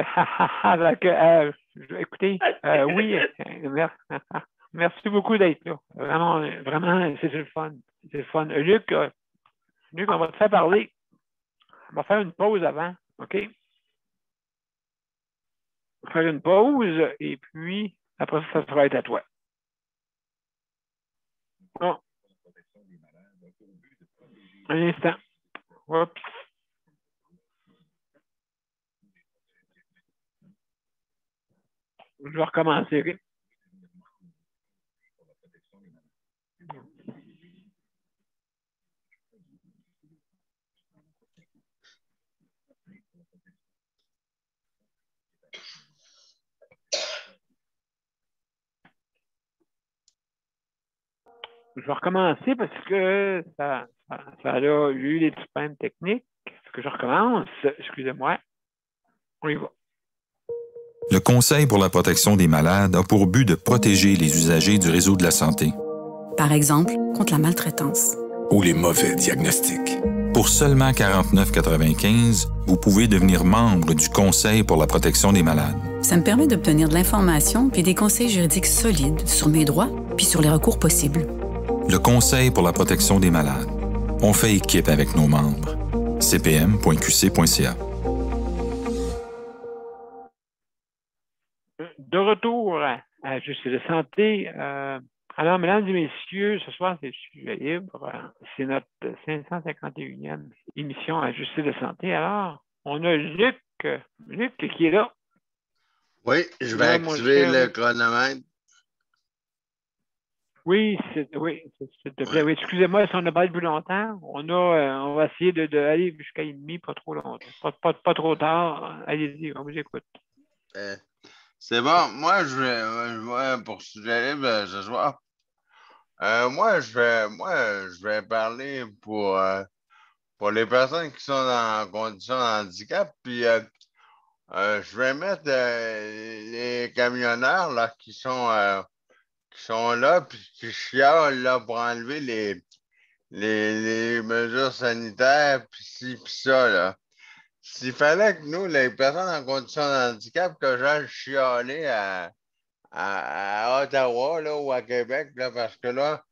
écoutez, oui, merci beaucoup d'être là. Vraiment, c'est le fun. C'est le fun. Luc, on va te faire parler. On va faire une pause avant, OK? On va faire une pause et puis après ça sera être à toi. Bon. Un instant. Oups. Je vais recommencer, OK? Je vais recommencer parce que ça a eu des petits problèmes techniques. Est-ce que je recommence? Excusez-moi. On y va. Le Conseil pour la protection des malades a pour but de protéger les usagers du réseau de la santé. Par exemple, contre la maltraitance. Ou les mauvais diagnostics. Pour seulement 49,95 $, vous pouvez devenir membre du Conseil pour la protection des malades. Ça me permet d'obtenir de l'information puis des conseils juridiques solides sur mes droits puis sur les recours possibles. Le Conseil pour la protection des malades. On fait équipe avec nos membres. cpm.qc.ca. De retour à Justice de santé. Alors, mesdames et messieurs, ce soir, c'est Sujet libre. C'est notre 551e émission à Justice de santé. Alors, on a Luc qui est là. Oui, je vais activer le chronomètre. Oui, s'il te plaît. Oui, excusez-moi si on a parlé plus longtemps. On va essayer d'aller jusqu'à 1h30, pas trop longtemps. Pas trop tard. Allez-y, on vous écoute. C'est bon. Moi, je vais pour Sujet libre ce soir. Moi, je vais parler pour les personnes qui sont en condition de handicap. Puis, je vais mettre les camionneurs là, qui sont là puis qui chialent là, pour enlever les mesures sanitaires, puis ci, puis ça. Là. S'il fallait que nous, les personnes en condition de handicap, que j'aille chialer à Ottawa là, ou à Québec, là, parce que là,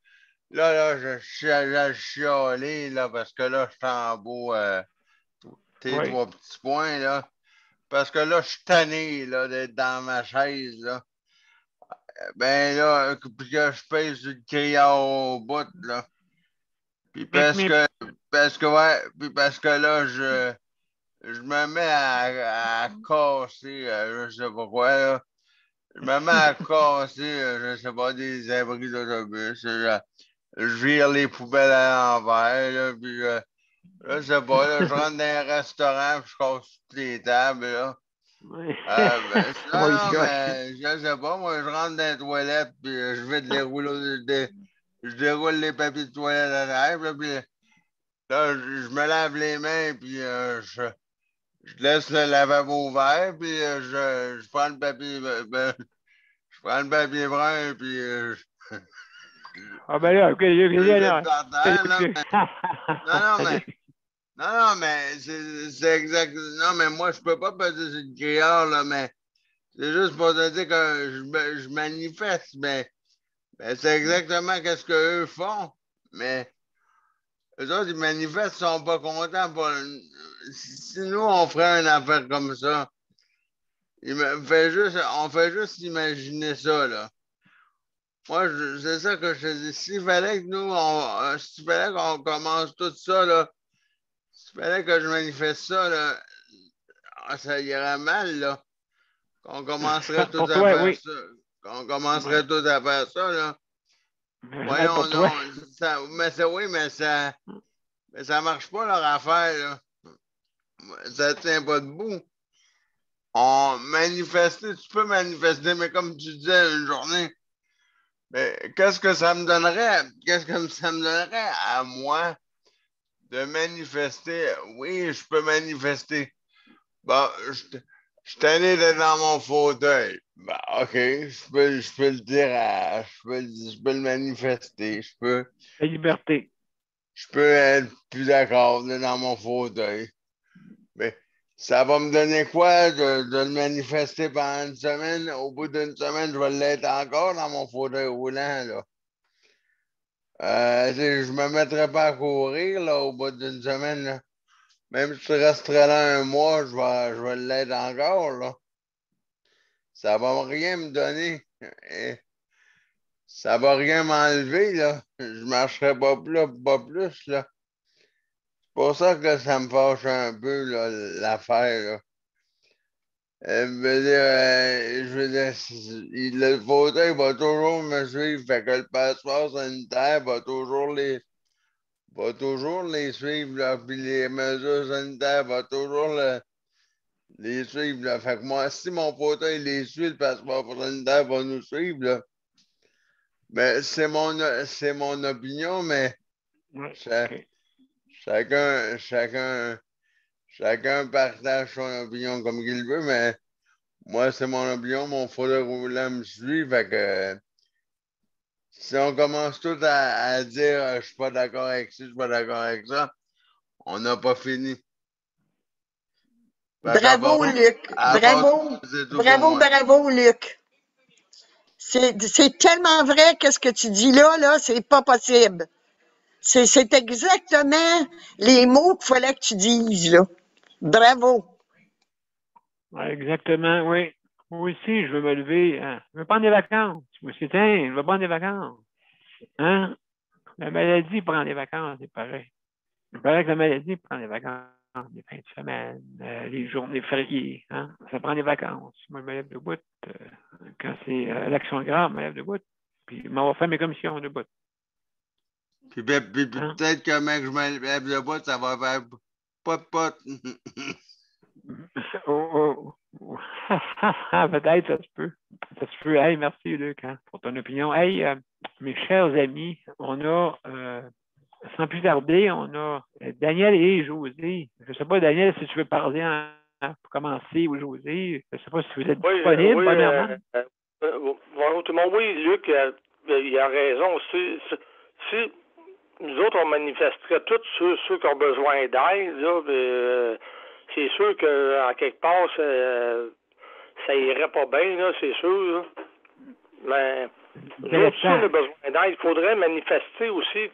Là, je suis chialé, là, parce que là, je suis en beau tes Oui. 3 petits points, là. Parce que là, je suis tanné, là, d'être dans ma chaise, là. Ben là, puis que je pèse sur le criard au bout, là. Puis Mip, mip. ouais, puis parce que là, je me mets à casser, je sais pas quoi, là. Je me mets à casser, je sais pas, des abris d'autobus. Je vire les poubelles à l'envers, là, puis je sais pas, là, je rentre dans un restaurant, puis je casse toutes les tables, là. Oui. Oui, Non, gosh. mais je sais pas, moi, je rentre dans les toilettes, puis je vide les rouleaux, je déroule les papiers de toilette à terre, puis là, je me lave les mains, puis je laisse le lavabo ouvert, puis je prends le papier, je prends le papier brun, puis Ah ben là, ok, je le là. jette par terre, là, mais non, mais non, mais c'est exact. Non, mais moi, je peux pas peser sur le criard, là, mais c'est juste pour te dire que je manifeste, mais c'est exactement ce qu'eux font. Mais eux autres, ils manifestent, ils sont pas contents. Si nous, on ferait une affaire comme ça, on fait juste imaginer ça, là. Moi, c'est ça que je te dis. S'il fallait que s'il fallait qu'on commence tout ça, là, s'il fallait que je manifeste ça, là, ça irait mal, là. Qu'on commencerait tout Pour à toi, faire oui. ça. Qu'on commencerait Ouais. tout à faire ça, là. Mal Voyons pour toi. non. Mais ça marche pas leur affaire, là. Ça tient pas debout. Tu peux manifester, mais comme tu disais, une journée. Mais qu'est-ce que ça me donnerait? Qu'est-ce que ça me donnerait à moi de manifester? Oui, je peux manifester. Bon, je suis tanné d'être dans mon fauteuil. Ben, OK, je peux le dire je peux le manifester. La liberté. Je peux être plus d'accord d'être dans mon fauteuil. Mais ça va me donner quoi de le manifester pendant une semaine? Au bout d'une semaine, je vais l'être encore dans mon fauteuil roulant, là. Je me mettrai pas à courir, là, au bout d'une semaine, là. Même si je resterai là un mois, je vais l'être encore, là. Ça va rien me donner. Ça va rien m'enlever, là. Je marcherai pas plus, là. C'est pour ça que ça me fâche un peu, là, l'affaire, là. Je veux dire, le fauteuil va toujours me suivre, fait que le passeport sanitaire va toujours les suivre, là, puis les mesures sanitaires vont toujours les suivre, là. Fait que moi, si mon fauteuil les suit, le passeport sanitaire va nous suivre, là. Ben, c'est mon opinion, mais Ouais, cha- OK. chacun, chacun, chacun partage son opinion comme il veut, mais moi, c'est mon opinion, mon fauteuil roulant me suit, fait que si on commence tout à dire je suis pas d'accord avec ça, je suis pas d'accord avec ça, on n'a pas fini. Fait qu'à Bravo, Luc. à part Bravo. c'est tout pour Bravo, moi. bravo, Luc. C'est tellement vrai qu'est-ce que tu dis là, c'est pas possible. C'est exactement les mots qu'il fallait que tu dises, là. Bravo. Ouais, exactement, oui. Moi aussi, je veux me lever. Hein. Je veux prendre des vacances. Moi aussi, tiens, je veux prendre des vacances. Hein? La maladie prend des vacances, c'est pareil. C'est pareil que la maladie prend des vacances, des fins de semaine, les journées fériées. Hein? Ça prend des vacances. Moi, je me lève debout. Quand c'est l'action grave, je me lève debout. Puis, je m'en vais faire mes commissions debout. Puis Hein? peut-être que mec, je me lève de bout, ça va faire pot. Oh, oh. Peut-être, ça se peut. Ça se peut. Hey, merci, Luc, hein, pour ton opinion. Hey, mes chers amis, on a, sans plus tarder, on a Daniel et José. Je ne sais pas, Daniel, si tu veux parler pour commencer, ou José. Je ne sais pas si vous êtes disponible, premièrement. Bonjour tout le monde. Oui, Luc, il a raison. Si nous autres, on manifesterait tous ceux qui ont besoin d'aide, là, c'est sûr qu'en quelque part, ça irait pas bien, là, c'est sûr. Là. Mais Nous aussi, on a besoin d'aide. Il faudrait manifester aussi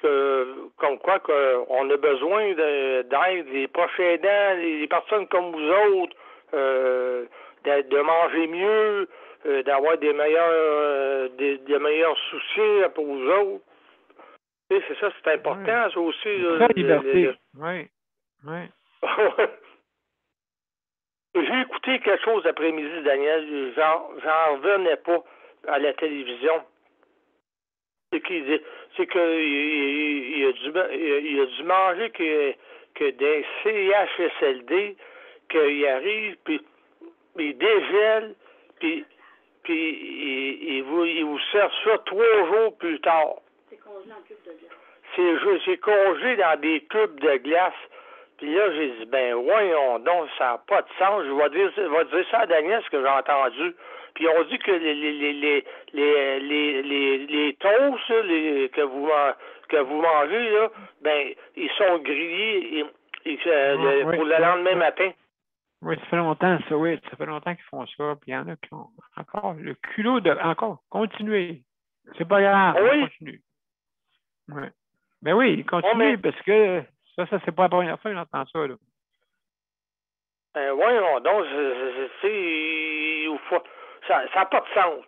comme quoi qu'on a besoin d'aide, les proches aidants, les personnes comme vous autres, de manger mieux, d'avoir des meilleurs soutiens pour vous autres. Tu sais, c'est ça, c'est important, ça aussi. La liberté. Oui. J'ai écouté quelque chose l'après-midi, Daniel. J'en revenais pas à la télévision. C'est qu'il a dû manger que des CHSLD, qu'il arrive, puis il dégèle, puis il vous sert ça 3 jours plus tard. C'est congelé en cubes de glace. C'est congelé dans des cubes de glace. Puis là, j'ai dit, ben voyons donc, ça n'a pas de sens. Je vais dire ça à Daniel, ce que j'ai entendu. Puis on dit que les toasts que vous mangez, là, ben, ils sont grillés pour le lendemain matin. Oui, ça fait longtemps, ça, oui. Ça fait longtemps qu'ils font ça. Puis il y en a qui ont encore le culot de continuer. C'est pas grave, oui. On continue. Ouais. Ben oui, continue parce que ça, c'est pas la première fois qu'on entend ça, là. Ben voyons donc, ça n'a pas de sens.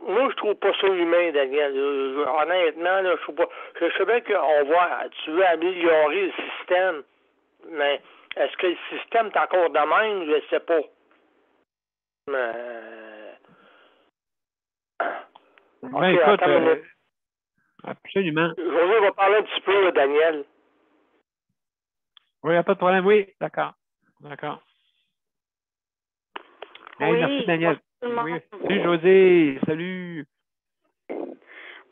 Moi, je trouve pas ça humain, Daniel. Honnêtement, là, je trouve pas. Je sais bien tu veux améliorer le système, mais est-ce que le système est encore de même? Je ne sais pas. Mais... Ben, écoute, absolument. José va parler un petit peu, Daniel. Oui, il n'y a pas de problème. Oui, d'accord. Oui, merci, Daniel. Oui. Salut, José. Salut.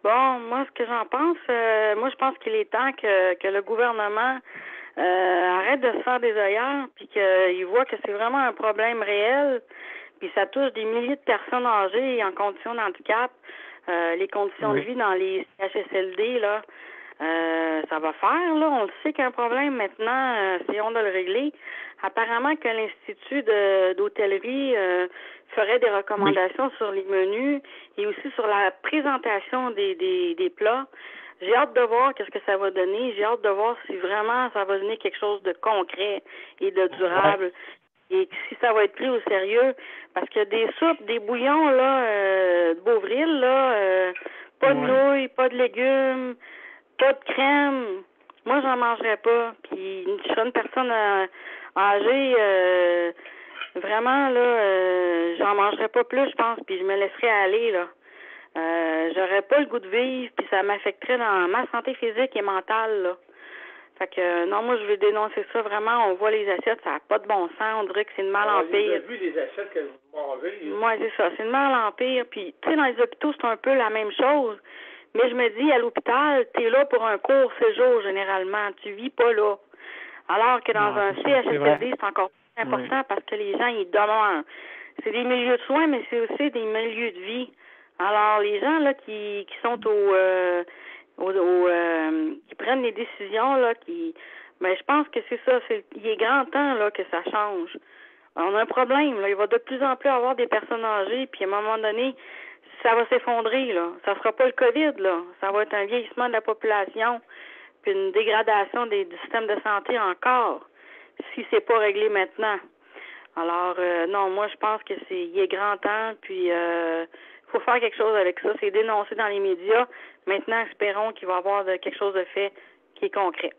Bon, moi, ce que j'en pense, je pense qu'il est temps que le gouvernement arrête de se faire des œillères, puis qu'il voit que c'est vraiment un problème réel, puis ça touche des milliers de personnes âgées en condition de handicap, les conditions de vie dans les CHSLD, là. Ça va faire, là. On le sait qu'il y a un problème maintenant, essayons de le régler. Apparemment que l'Institut d'hôtellerie ferait des recommandations sur les menus et aussi sur la présentation des plats. J'ai hâte de voir qu'est-ce que ça va donner. J'ai hâte de voir si vraiment ça va donner quelque chose de concret et de durable. Et si ça va être pris au sérieux. Parce que des soupes, des bouillons, là, de Beauvril, là, pas de nouilles, pas de légumes, pas de crème. Moi, j'en mangerais pas. Puis, je serais une personne âgée, vraiment, là, j'en mangerais pas plus, je pense, puis je me laisserais aller, là. J'aurais pas le goût de vivre, puis ça m'affecterait dans ma santé physique et mentale, là. Fait que, non, moi, je vais dénoncer ça, vraiment. On voit les assiettes, ça n'a pas de bon sens. On dirait que c'est de mal en pire. Vous avez vu les assiettes que vous mangez? Moi, c'est ça, c'est de mal en pire. Puis, tu sais, dans les hôpitaux, c'est un peu la même chose. Mais je me dis, à l'hôpital, tu es là pour un court séjour, généralement. Tu vis pas là. Alors que dans un CHSLD, c'est encore plus important parce que les gens, ils demeurent. C'est des milieux de soins, mais c'est aussi des milieux de vie. Alors, les gens, là, qui sont qui prennent les décisions, là, je pense que c'est ça. Il est grand temps, là, que ça change. On a un problème, là. Il va de plus en plus avoir des personnes âgées, puis à un moment donné, ça va s'effondrer, là. Ça sera pas le COVID, là. Ça va être un vieillissement de la population, puis une dégradation du système de santé encore, si c'est pas réglé maintenant. Alors, non, moi, je pense que il est grand temps, puis faut faire quelque chose avec ça. C'est dénoncé dans les médias. Maintenant, espérons qu'il va y avoir quelque chose de fait qui est concret.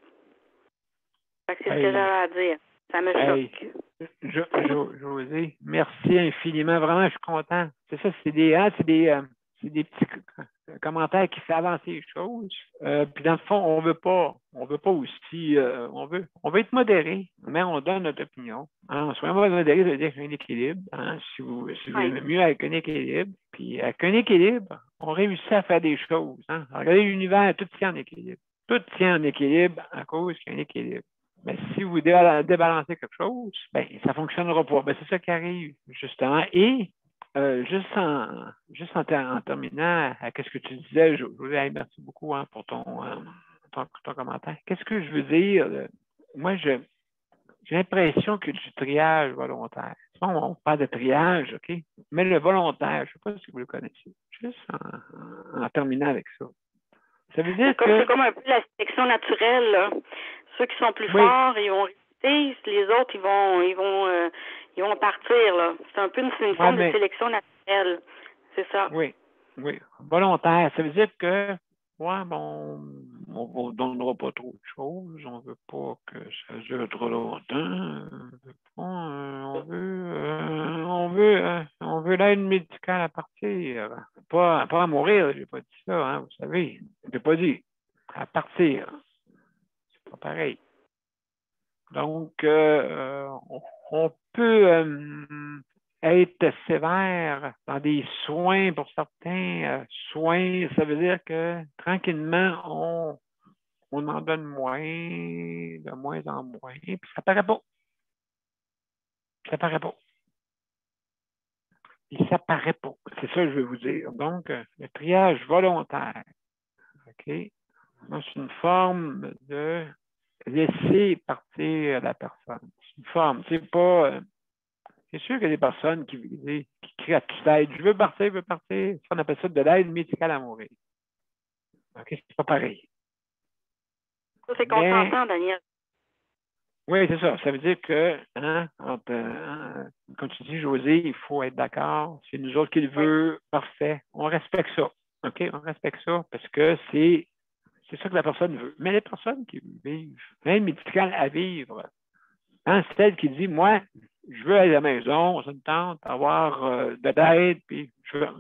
Fait que c'est ce que j'avais à dire. Ça me choque. José, merci infiniment. Vraiment, je suis content. C'est ça, c'est des petits commentaires qui font avancer les choses. Puis dans le fond, on veut pas aussi, on veut être modéré, mais on donne notre opinion. Hein. Soyons modéré, ça veut dire qu'il y a un équilibre. Hein. Si vous aimez mieux avec un équilibre, puis avec un équilibre, on réussit à faire des choses. Hein. Regardez l'univers, tout tient en équilibre. Tout tient en équilibre à cause qu'il y a un équilibre. Mais si vous débalancez quelque chose, ben ça fonctionnera pas. Ben, c'est ça qui arrive, justement. Et juste en terminant à ce que tu disais, José, merci beaucoup pour ton commentaire. Qu'est-ce que je veux dire? Moi, j'ai l'impression que du triage volontaire. façon, on parle de triage, OK? Mais le volontaire, je ne sais pas si vous le connaissez, juste en terminant avec ça. Ça veut dire que... C'est comme un peu la sélection naturelle, là. Ceux qui sont plus forts, ils vont rester, les autres, ils vont partir, là. C'est un peu une forme de sélection naturelle. C'est ça. Oui. Volontaire, ça veut dire que, bon, on ne donnera pas trop de choses, on ne veut pas que ça dure trop longtemps, on veut l'aide médicale à partir, pas à mourir, j'ai pas dit ça, hein, vous savez, je l'ai pas dit, à partir, c'est pas pareil. Donc, on peut être sévère dans des soins pour certains soins, ça veut dire que tranquillement, on en donne moins, de moins en moins, puis ça paraît pas. Ça paraît pas. Et ça paraît pas. C'est ça que je veux vous dire. Donc, le triage volontaire, OK? C'est une forme de laisser partir la personne. C'est une forme. C'est pas... c'est sûr qu'il y a des personnes qui crient à toute aide. Je veux partir. On appelle ça de l'aide médicale à mourir. OK? C'est pas pareil. Ça, c'est consentant, Daniel. Oui, c'est ça. Ça veut dire que, comme tu dis, José, il faut être d'accord. C'est nous autres qui le veut. Parfait. On respecte ça. OK? On respecte ça parce que c'est ça que la personne veut. Mais les personnes qui vivent, l'aide médicale à vivre, c'est celle qui dit, moi, je veux aller à la maison, ça me tente d'avoir de l'aide, puis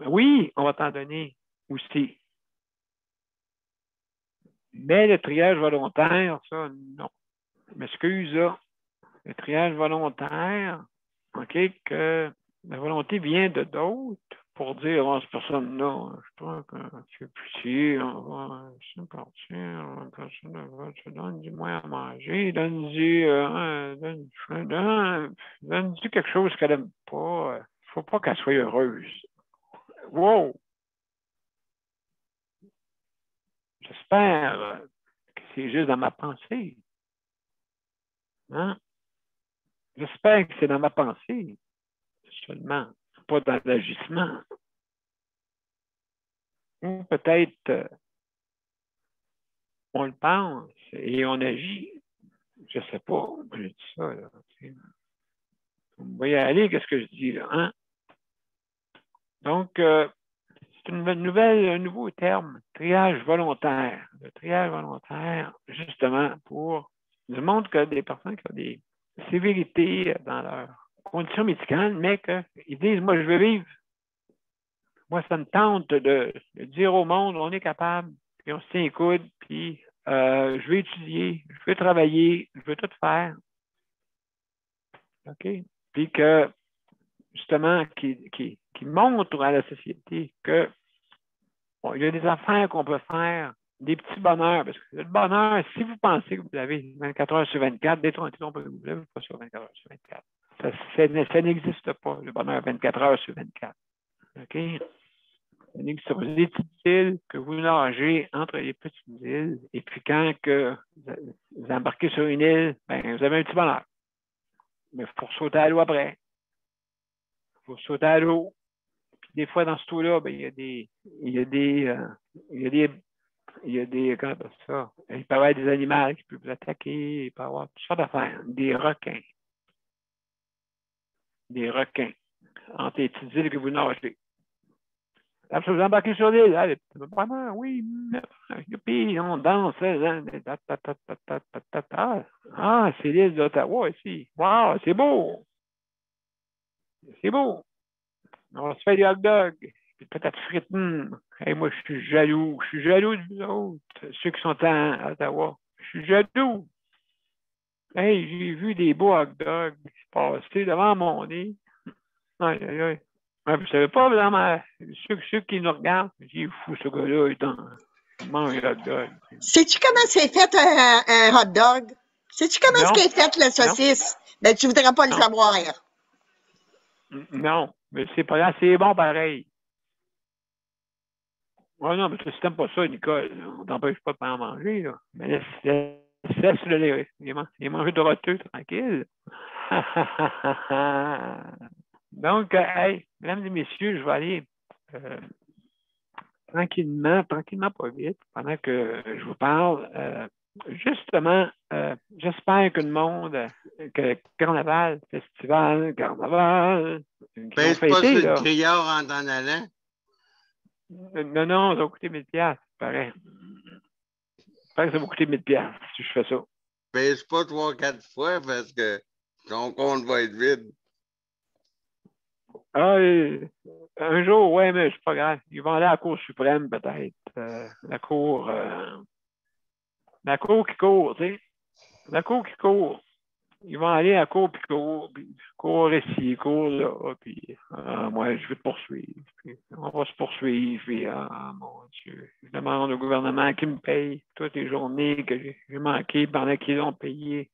oui, on va t'en donner aussi. Mais le triage volontaire, ça, non. Je m'excuse, là. Le triage volontaire, OK, que la volonté vient de d'autres pour dire, cette personne-là, je crois que c'est plus on va se partir, personne va te donne du moins à manger, donne-lui quelque chose qu'elle n'aime pas. Il ne faut pas qu'elle soit heureuse. Wow! J'espère que c'est juste dans ma pensée. Hein? J'espère que c'est dans ma pensée seulement, pas dans l'agissement. Ou peut-être on le pense et on agit. Je ne sais pas. Je dis ça, là. Vous voyez aller, qu'est-ce que je dis là, hein? Donc, c'est un nouveau terme, triage volontaire. Le triage volontaire, justement, pour nous montre que des personnes qui ont des sévérités dans leurs conditions médicales, mais qu'ils disent, moi, je veux vivre. Moi, ça me tente de dire au monde, on est capable, puis on se tient les coudes, puis je veux étudier, je veux travailler, je veux tout faire. OK? Puis que, justement, qui montre à la société que il y a des affaires qu'on peut faire, des petits bonheurs, parce que le bonheur, si vous pensez que vous l'avez 24 heures sur 24, détrompez-vous, vous ne l'avez pas sur 24 heures sur 24. Ça n'existe pas, le bonheur 24 heures sur 24. OK? Ça n'existe pas. Des petites îles que vous nagez entre les petites îles, et puis quand que vous embarquez sur une île, vous avez un petit bonheur. Mais il faut sauter à l'eau après. Il faut sauter à l'eau. Puis des fois, dans ce eau-là, il y a des comment on appelle ça? Il peut y avoir des animaux qui peuvent vous attaquer, il peut y avoir toutes sortes d'affaires. Des requins. Des requins. Entre les petites îles que vous nagez. Après, vous embarquez sur l'île, là, vraiment, oui, puis on danse, ah, c'est l'île d'Ottawa ici. Wow, c'est beau. C'est beau. On va se faire des hot dogs, puis peut-être frites. Hey, moi, je suis jaloux. Je suis jaloux de vous autres, ceux qui sont à Ottawa. Je suis jaloux. Hey, j'ai vu des beaux hot dogs passer devant mon nez. Aïe, aïe, aïe. Ouais, vous ne savez pas, ceux qui nous regardent, il est fou, ce gars-là, il mange un hot dog. Sais-tu comment c'est fait un hot dog? Sais-tu comment c'est fait la saucisse? Ben, tu ne voudrais pas le savoir. Non, mais c'est pas là, c'est bon pareil. Ouais, non, mais si tu n'aimes pas ça, Nicole, on t'empêche pas de pas en manger, là. Mais laisse-le, il est mangé de roteux, tranquille. Donc, hey, mesdames et messieurs, je vais aller tranquillement, pas vite, pendant que je vous parle. Justement, j'espère que le monde, que Carnaval, Festival, Carnaval, Pèse pas sur le criard en t'en allant? Non, ça va coûter 1000$, pareil. J'espère que ça va coûter 1000$ si je fais ça. Pèse pas 3-4 fois parce que ton compte va être vide. Ah, un jour, ouais, mais c'est pas grave. Ils vont aller à la Cour suprême, peut-être. La Cour qui court, tu sais. La Cour qui court. Ils vont aller à la Cour puis court ici, court là, puis moi, je vais te poursuivre. Puis, on va se poursuivre, puis mon Dieu. Je demande au gouvernement qui me paye toutes les journées que j'ai manquées pendant qu'ils ont payé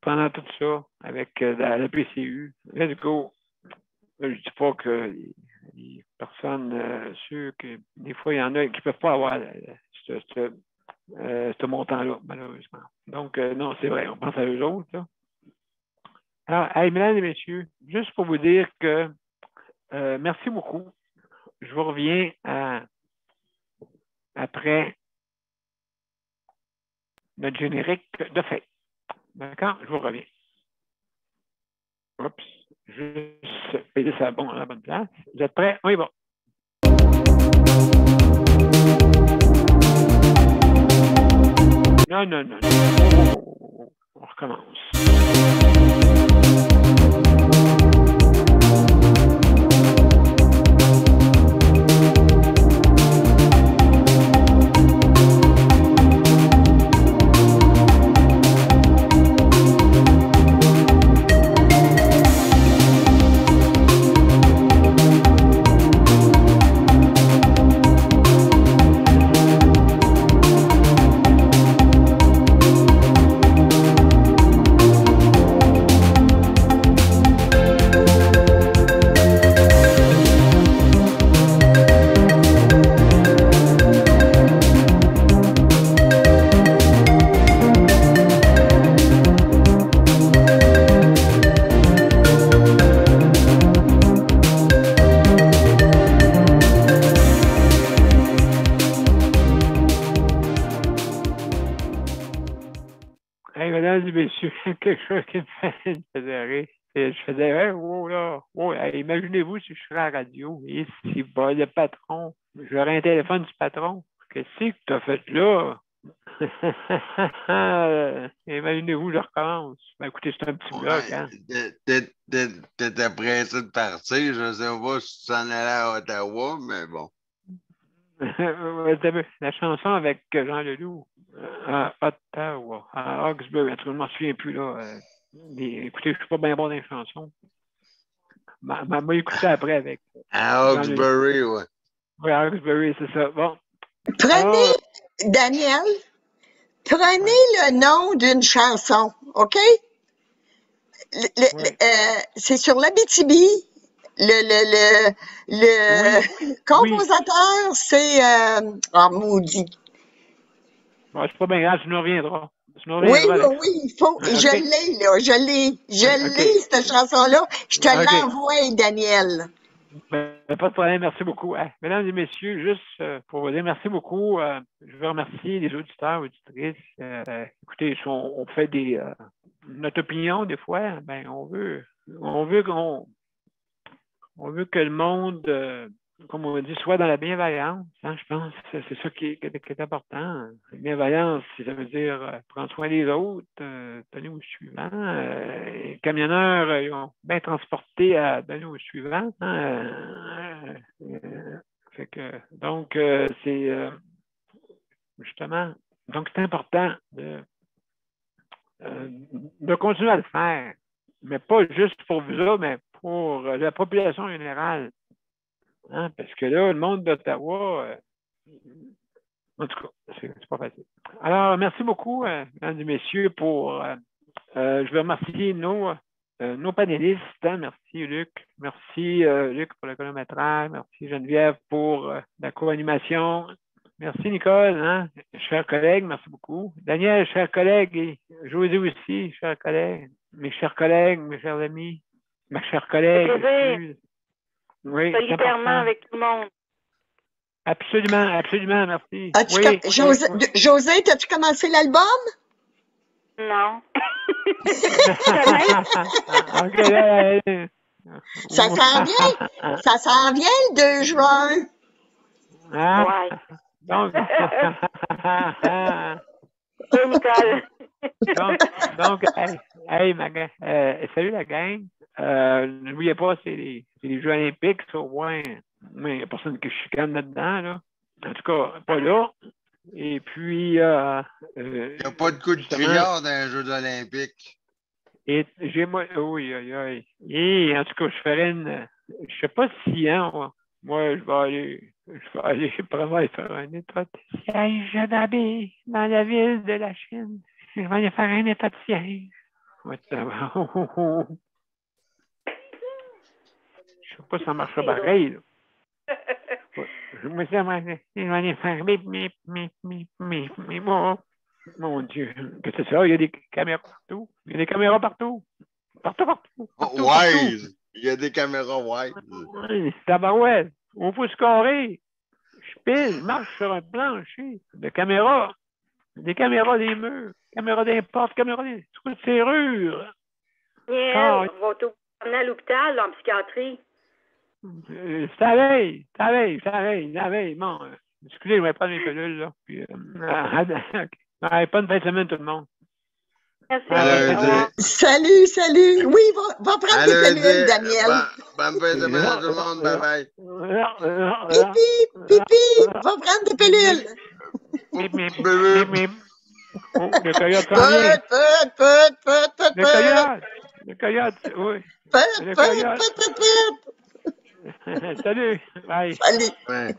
pendant tout ça avec la PCU. Let's go. Je ne dis pas que les personnes sûres que des fois, il y en a qui ne peuvent pas avoir ce montant-là, malheureusement. Donc, non, c'est vrai, on pense à eux autres. Là. Alors, hey, mesdames et messieurs, juste pour vous dire que merci beaucoup. Je vous reviens après notre générique de fête. D'accord? Je vous reviens. Oups. Juste payer ça à la bonne place. Vous êtes prêts? On y va. Non. On recommence. Quelque chose qui me faisait rire. Je faisais, hey, wow, là, wow, hey, imaginez-vous si je serais à la radio et si le patron, j'aurais un téléphone du patron. Qu'est-ce que tu as fait là? Imaginez-vous, je recommence. Ben, écoutez, c'est un petit bloc. Hein? T'étais pressé de partir. Je ne sais pas si tu s'en allais à Ottawa, mais bon. La chanson avec Jean Leloup à Ottawa, à Hawkesbury, je ne m'en souviens plus là. Écoutez, je ne suis pas bien bon dans les chansons. M'a écouté après avec. À Hawkesbury, oui. Oui, à Hawkesbury, c'est ça. Bon. Prenez, Daniel, prenez le nom d'une chanson, OK? C'est sur l'Abitibi. Le compositeur, c'est maudit. Ouais, c'est pas bien grave, tu nous reviendras. Oui, il faut. Je l'ai, là. Je l'ai, cette chanson-là. Je te l'envoie, Daniel. Pas de problème, merci beaucoup. Mesdames et messieurs, juste pour vous dire merci beaucoup. Je veux remercier les auditeurs, auditrices. Écoutez, on fait notre opinion, des fois, ben, on veut que le monde, comme on dit, soit dans la bienveillance. Hein, je pense que c'est ça qui est important. La bienveillance, ça veut dire prendre soin des autres, donner au suivant. Les camionneurs, ils ont bien transporté à donner au suivant. Hein, donc, c'est justement, donc c'est important de continuer à le faire, mais pas juste pour vous autres, mais pour la population générale. Hein, parce que là, le monde d'Ottawa, en tout cas, c'est pas facile. Alors, merci beaucoup, mesdames et messieurs, pour. Je veux remercier nos panélistes. Hein, merci, Luc. Merci, Luc, pour le chronométrage. Merci, Geneviève, pour la co-animation. Merci, Nicole, hein, chers collègues, merci beaucoup. Daniel, chers collègues, et José aussi, chers collègues, mes chers amis. Ma chère collègue. Oui, solidairement avec tout le monde. Absolument, absolument, merci. José, as-tu commencé l'album? Non. Ça s'en vient. Ça s'en vient le 2 juin. Ouais. Donc, salut la gang. N'oubliez pas, c'est les Jeux olympiques, ça, ouais. Mais il n'y a personne qui chicane là-dedans, là. En tout cas, pas là. Et puis... il n'y a pas de coup de criard dans les Jeux olympiques. Et oui. Et en tout cas, je ferai je sais pas si, hein, moi, je vais aller probablement faire un état de siège dans la ville de la Chine. Je vais aller faire un état de siège. Ouais, ça va. Je sais pas si ça marche pareil, là. Moi, ça va. Je vais aller faire mon Dieu. Qu'est-ce que c'est ça? Il y a des caméras partout. Il y a des caméras partout. Partout. Wise! Il y a des caméras wise. Oui, tabarouette. On peut se carrer. Je pile, marche sur un plancher de caméras. Des caméras des murs, caméras des portes, caméras des trous de serrure. On va t'emmener à l'hôpital, en psychiatrie. C'est la veille. Bon, excusez, je vais prendre mes pilules, là. Puis, bonne fin de semaine, tout le monde. Merci. Salut. Oui, va prendre tes pilules, Daniel. Bonne fin de semaine, tout le monde. Bye-bye. Pipi, va prendre tes pilules. Le coyote s'en vient. Le coyote, oui. Le coyote. Salut. Bye. Salut. Ouais.